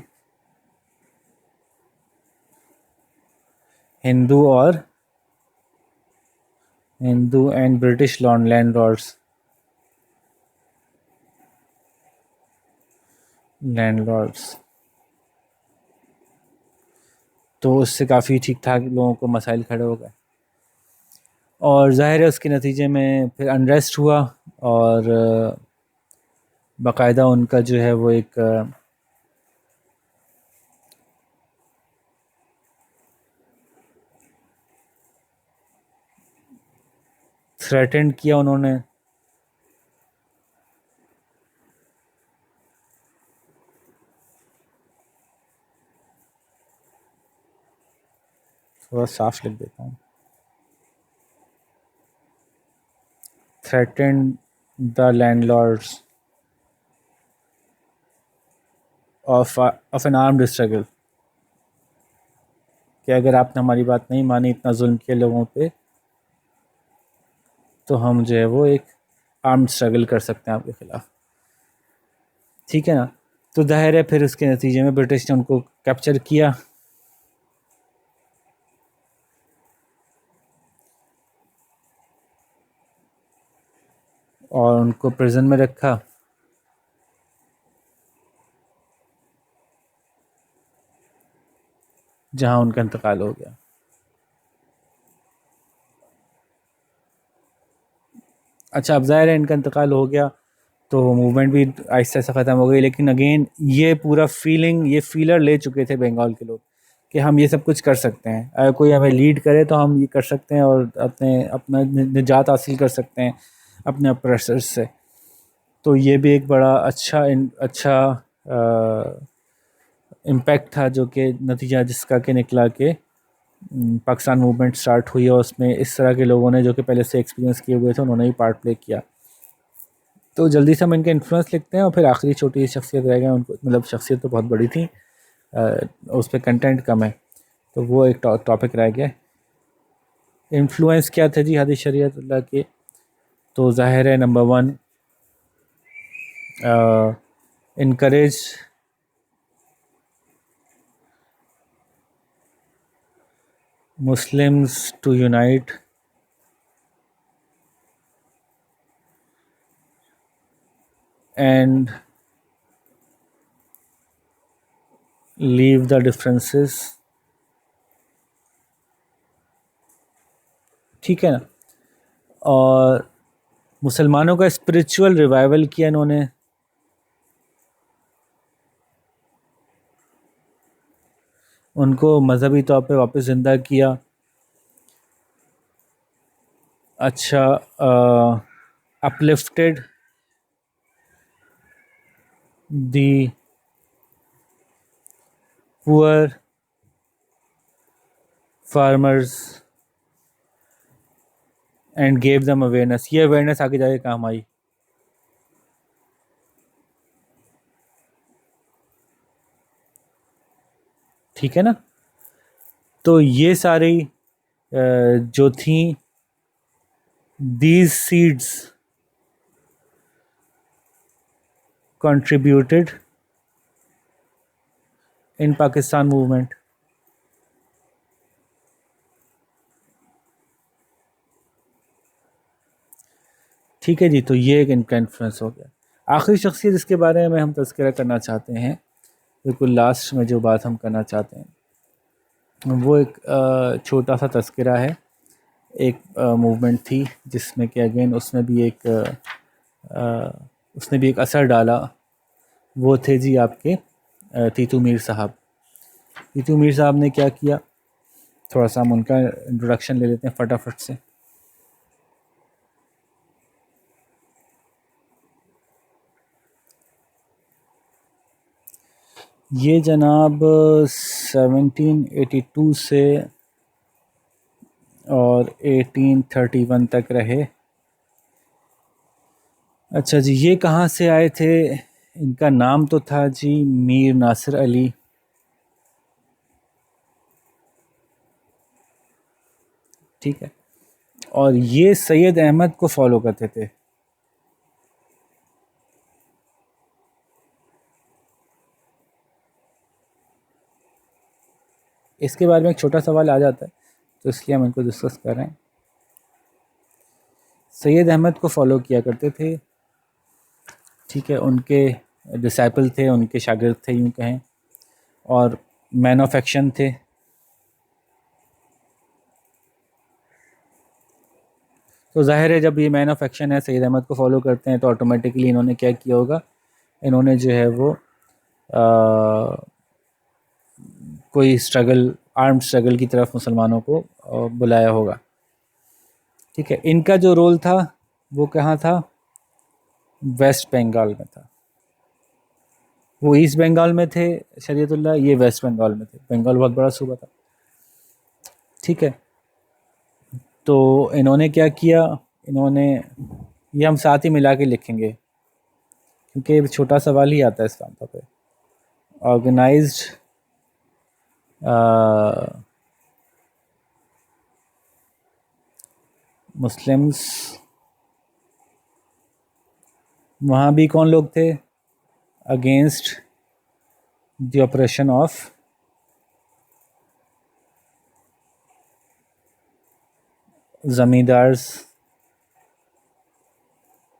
A: हिंदू एंड ब्रिटिश लैंडलॉर्ड्स। तो उससे काफ़ी ठीक ठाक लोगों को मसाइल खड़े हो गए, और ज़ाहिर है उसके नतीजे में फिर अनरेस्ट हुआ, और बाकायदा उनका जो है वो एक थ्रेटेंड किया उन्होंने। थोड़ा साफ लिख देता हूँ। Threatened the landlords of N armed struggle, कि अगर आपने हमारी बात नहीं मानी, इतना जुल्म किया लोगों पे, तो हम जो है वो एक आर्म्ड स्ट्रगल कर सकते हैं आपके खिलाफ। ठीक है ना। तो जाहिर है फिर उसके नतीजे में ब्रिटिश ने उनको कैप्चर किया, और उनको प्रिजन में रखा, जहां उनका इंतकाल हो गया। अच्छा, अब ज़ाहिर है इनका इंतकाल हो गया तो मूवमेंट भी आहिस्ता आहिस्ता ख़त्म हो गई, लेकिन अगेन ये पूरा ये फीलर ले चुके थे बंगाल के लोग कि हम ये सब कुछ कर सकते हैं, अगर कोई हमें लीड करे तो हम ये कर सकते हैं, और अपना निजात हासिल कर सकते हैं अपने अप्रेसर से। तो ये भी एक बड़ा अच्छा इम्पैक्ट था, जो कि नतीजा जिसका कि निकला कि पाकिस्तान मूवमेंट स्टार्ट हुई, और उसमें इस तरह के लोगों ने जो कि पहले से एक्सपीरियंस किए हुए थे उन्होंने भी पार्ट प्ले किया। तो जल्दी से हम इनके इन्फ्लुएंस लिखते हैं, और फिर आखिरी छोटी शख्सियत रह गए, उनको मतलब शख्सियत तो बहुत बड़ी थी, उस पर कंटेंट कम है, तो वो एक टॉपिक रह गया। इन्फ्लुएंस क्या थे जी हदीस शरीयतुल्लाह के? तो ज़ाहिर है number 1, encourage Muslims to unite and leave the differences। ठीक है ना। और मुसलमानों का स्पिरिचुअल रिवाइवल किया इन्होंने, उनको मजहबी तौर पे वापस ज़िंदा किया। अच्छा, uplifted the poor farmers and gave them awareness. ये awareness आगे जाके काम आई. ठीक है ना. तो ये सारी जो थी, these seeds contributed in Pakistan movement. ठीक है जी. तो ये एक इनका इन्फ्लुएंस हो गया. आखिरी शख्सियत जिसके बारे में हम तज़किरा करना चाहते हैं, बिल्कुल लास्ट में जो बात हम करना चाहते हैं, वो एक छोटा सा तज़किरा है. एक मूवमेंट थी जिसमें कि अगेन उसने भी एक असर डाला. वो थे जी आपके तीतू मीर साहब. तीतू मीर साहब ने क्या किया, थोड़ा सा हम उनका इंट्रोडक्शन ले लेते हैं फटाफट से. ये जनाब 1782 से और 1831 तक रहे. अच्छा जी, ये कहाँ से आए थे? इनका नाम तो था जी मीर नासिर अली. ठीक है. और ये सैयद अहमद को फॉलो करते थे. इसके बारे में एक छोटा सवाल आ जाता है, तो इसलिए हम इनको डिस्कस कर रहे हैं. सैयद अहमद को फॉलो किया करते थे. ठीक है. उनके डिसाइपल थे, उनके शागिर्द थे यूँ कहें, और मैन ऑफ एक्शन थे. तो ज़ाहिर है जब ये मैन ऑफ एक्शन है, सैयद अहमद को फॉलो करते हैं, तो ऑटोमेटिकली इन्होंने क्या किया होगा, इन्होंने जो है वो कोई स्ट्रगल, आर्म्ड स्ट्रगल की तरफ मुसलमानों को बुलाया होगा. ठीक है. इनका जो रोल था वो कहाँ था? वेस्ट बंगाल में था. वो ईस्ट बंगाल में थे शरीयतुल्लाह, ये वेस्ट बंगाल में थे. बंगाल बहुत बड़ा सूबा था. ठीक है. तो इन्होंने क्या किया, इन्होंने, ये हम साथ ही मिला के लिखेंगे क्योंकि छोटा सवाल ही आता है इस काम पे. Organised Muslims. वहाँ भी कौन लोग थे? Against the operation of zamindars.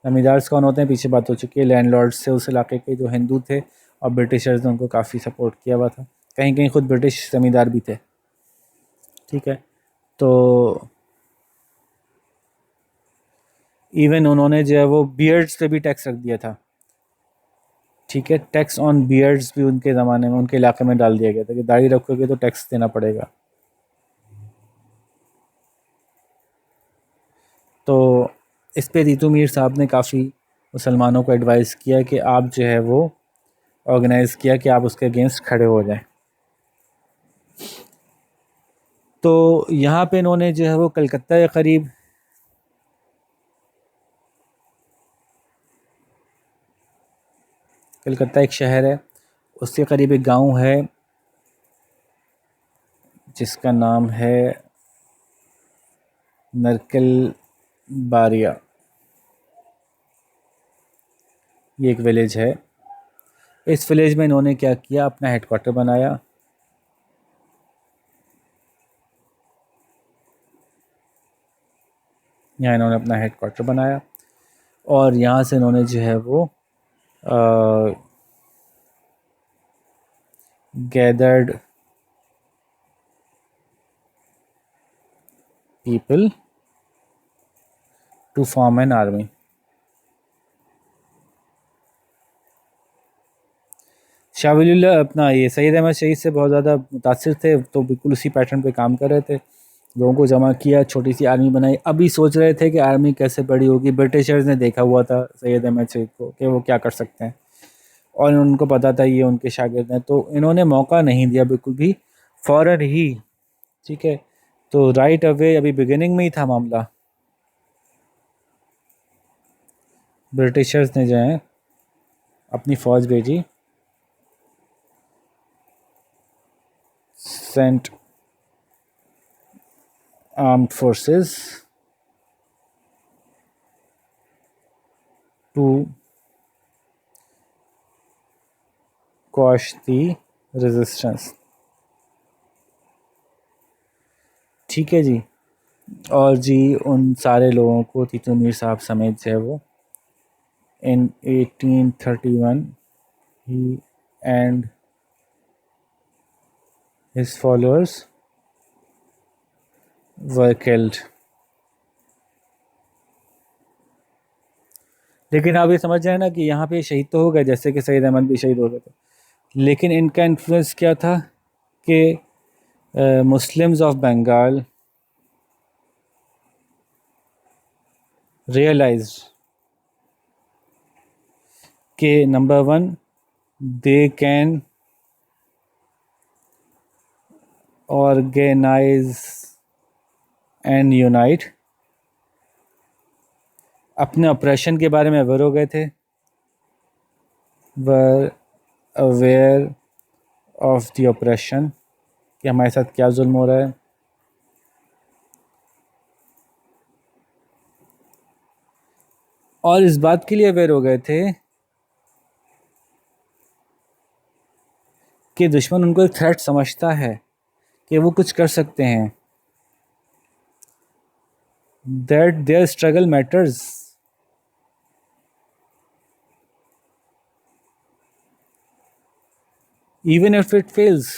A: Zamindars कौन होते हैं? पीछे बात हो चुकी है. लैंडलॉर्ड्स थे उस इलाके के जो हिंदू थे, और ब्रिटिशर्स ने उनको काफ़ी सपोर्ट किया हुआ था. कहीं कहीं खुद ब्रिटिश ज़मींदार भी थे. ठीक है. तो इवन उन्होंने जो है वो बियर्ड्स पे भी टैक्स रख दिया था. ठीक है. टैक्स ऑन बियर्ड्स भी उनके ज़माने में, उनके इलाके में डाल दिया गया था कि दाढ़ी रखोगे तो टैक्स देना पड़ेगा. तो इस पे तीतू मीर साहब ने काफ़ी मुसलमानों को एडवाइस किया कि आप जो है वो ऑर्गेनाइज़ किया कि आप उसके अगेंस्ट खड़े हो जाएं. तो यहाँ पे इन्होंने जो है वो कलकत्ता के करीब कलकत्ता एक शहर है, उसके करीब एक गांव है जिसका नाम है नरकल बारिया. ये एक विलेज है. इस विलेज में इन्होंने क्या किया, अपना हेडक्वार्टर बनाया. यहाँ इन्होंने अपना हेडक्वार्टर बनाया और यहाँ से इन्होंने जो है वो gathered people to form an army. Shah Waliullah अपना ये सैयद अहमद शहीद से बहुत ज़्यादा मुतासिर थे, तो बिल्कुल उसी पैटर्न पे काम कर रहे थे. लोगों को जमा किया, छोटी सी आर्मी बनाई। अभी सोच रहे थे कि आर्मी कैसे बड़ी होगी। ब्रिटिशर्स ने देखा हुआ था सैयद अहमद शहीद को कि वो क्या कर सकते हैं, और उनको पता था ये उनके शागिर्द हैं, तो इन्होंने मौका नहीं दिया बिल्कुल भी, फ़ौरन ही। ठीक है, तो राइट अवे अभी बिगिनिंग में ही था मामला, ब्रिटिशर्स ने जो है अपनी फ़ौज भेजी, sent armed forces to quash the resistance. ठीक है जी। और जी उन सारे लोगों को तीतू मीर साहब समेत जो है वो इन 1831 he and his followers were killed। लेकिन आप ये समझ जाए ना कि यहाँ पे शहीद तो हो गए, जैसे कि सैयद अहमद भी शहीद हो गए थे, लेकिन इनका इन्फ्लुएंस क्या था कि मुस्लिम्स ऑफ बंगाल रियलाइज्ड कि number one they can organise and unite. अपने ऑपरेशन के बारे में अवेयर हो गए थे, were aware of the operation कि हमारे साथ क्या जुल्म हो रहा है, और इस बात के लिए अवेयर हो गए थे कि दुश्मन उनको एक थ्रेट समझता है कि वो कुछ कर सकते हैं, that their struggle matters. Even if it fails.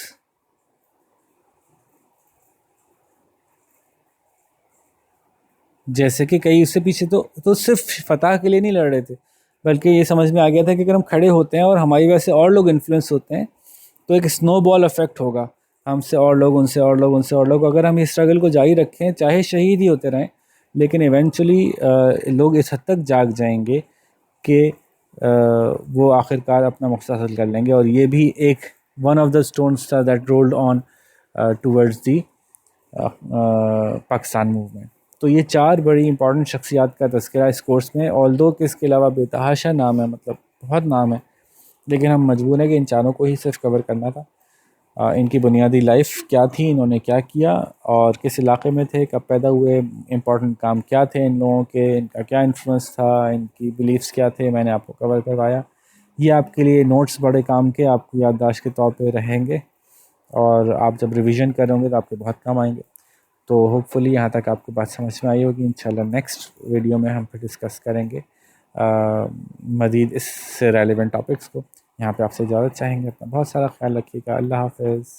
A: जैसे कि कई उससे पीछे तो सिर्फ फतह के लिए नहीं लड़ रहे थे, बल्कि ये समझ में आ गया था कि अगर हम खड़े होते हैं और हमारी वजह से और लोग इन्फ्लुएंस होते हैं तो एक स्नोबॉल इफेक्ट होगा, हमसे और लोग, उनसे और लोग, उनसे और लोग। अगर हम इस स्ट्रगल को जारी रखें, चाहे शहीद ही होते रहें, लेकिन इवेंचुअली लोग इस हद तक जाग जाएंगे कि वो आखिरकार अपना मकसद हासिल कर लेंगे। और ये भी एक वन ऑफ द स्टोन्स था that rolled on towards the Pakistan movement. तो ये चार बड़ी इंपॉर्टेंट शख्सियात का तज़किरा इस कोर्स में, ऑल्दो कि इसके अलावा बेतहाशा नाम है, मतलब बहुत नाम है, लेकिन हम मजबूर हैं कि इन चारों को ही सिर्फ कवर करना था। इनकी बुनियादी लाइफ क्या थी, इन्होंने क्या किया और किस इलाके में थे, कब पैदा हुए, इम्पोर्टेंट काम क्या थे इन लोगों के, इनका क्या इन्फ्लुएंस था, इनकी बिलीफ्स क्या थे, मैंने आपको कवर करवाया। ये आपके लिए नोट्स बड़े काम के, आपको याददाश्त के तौर पे रहेंगे, और आप जब रिवीजन करोगे तो आपके बहुत काम आएंगे। तो होपफुली यहाँ तक आपको बात समझ में आई होगी। इंशाल्लाह नेक्स्ट वीडियो में हम फिर डिस्कस करेंगे मज़ीद इससे रेलिवेंट टॉपिक्स को। यहाँ पे आपसे इजाज़त चाहेंगे। अपना बहुत सारा ख्याल रखिएगा। अल्लाह हाफ़िज़।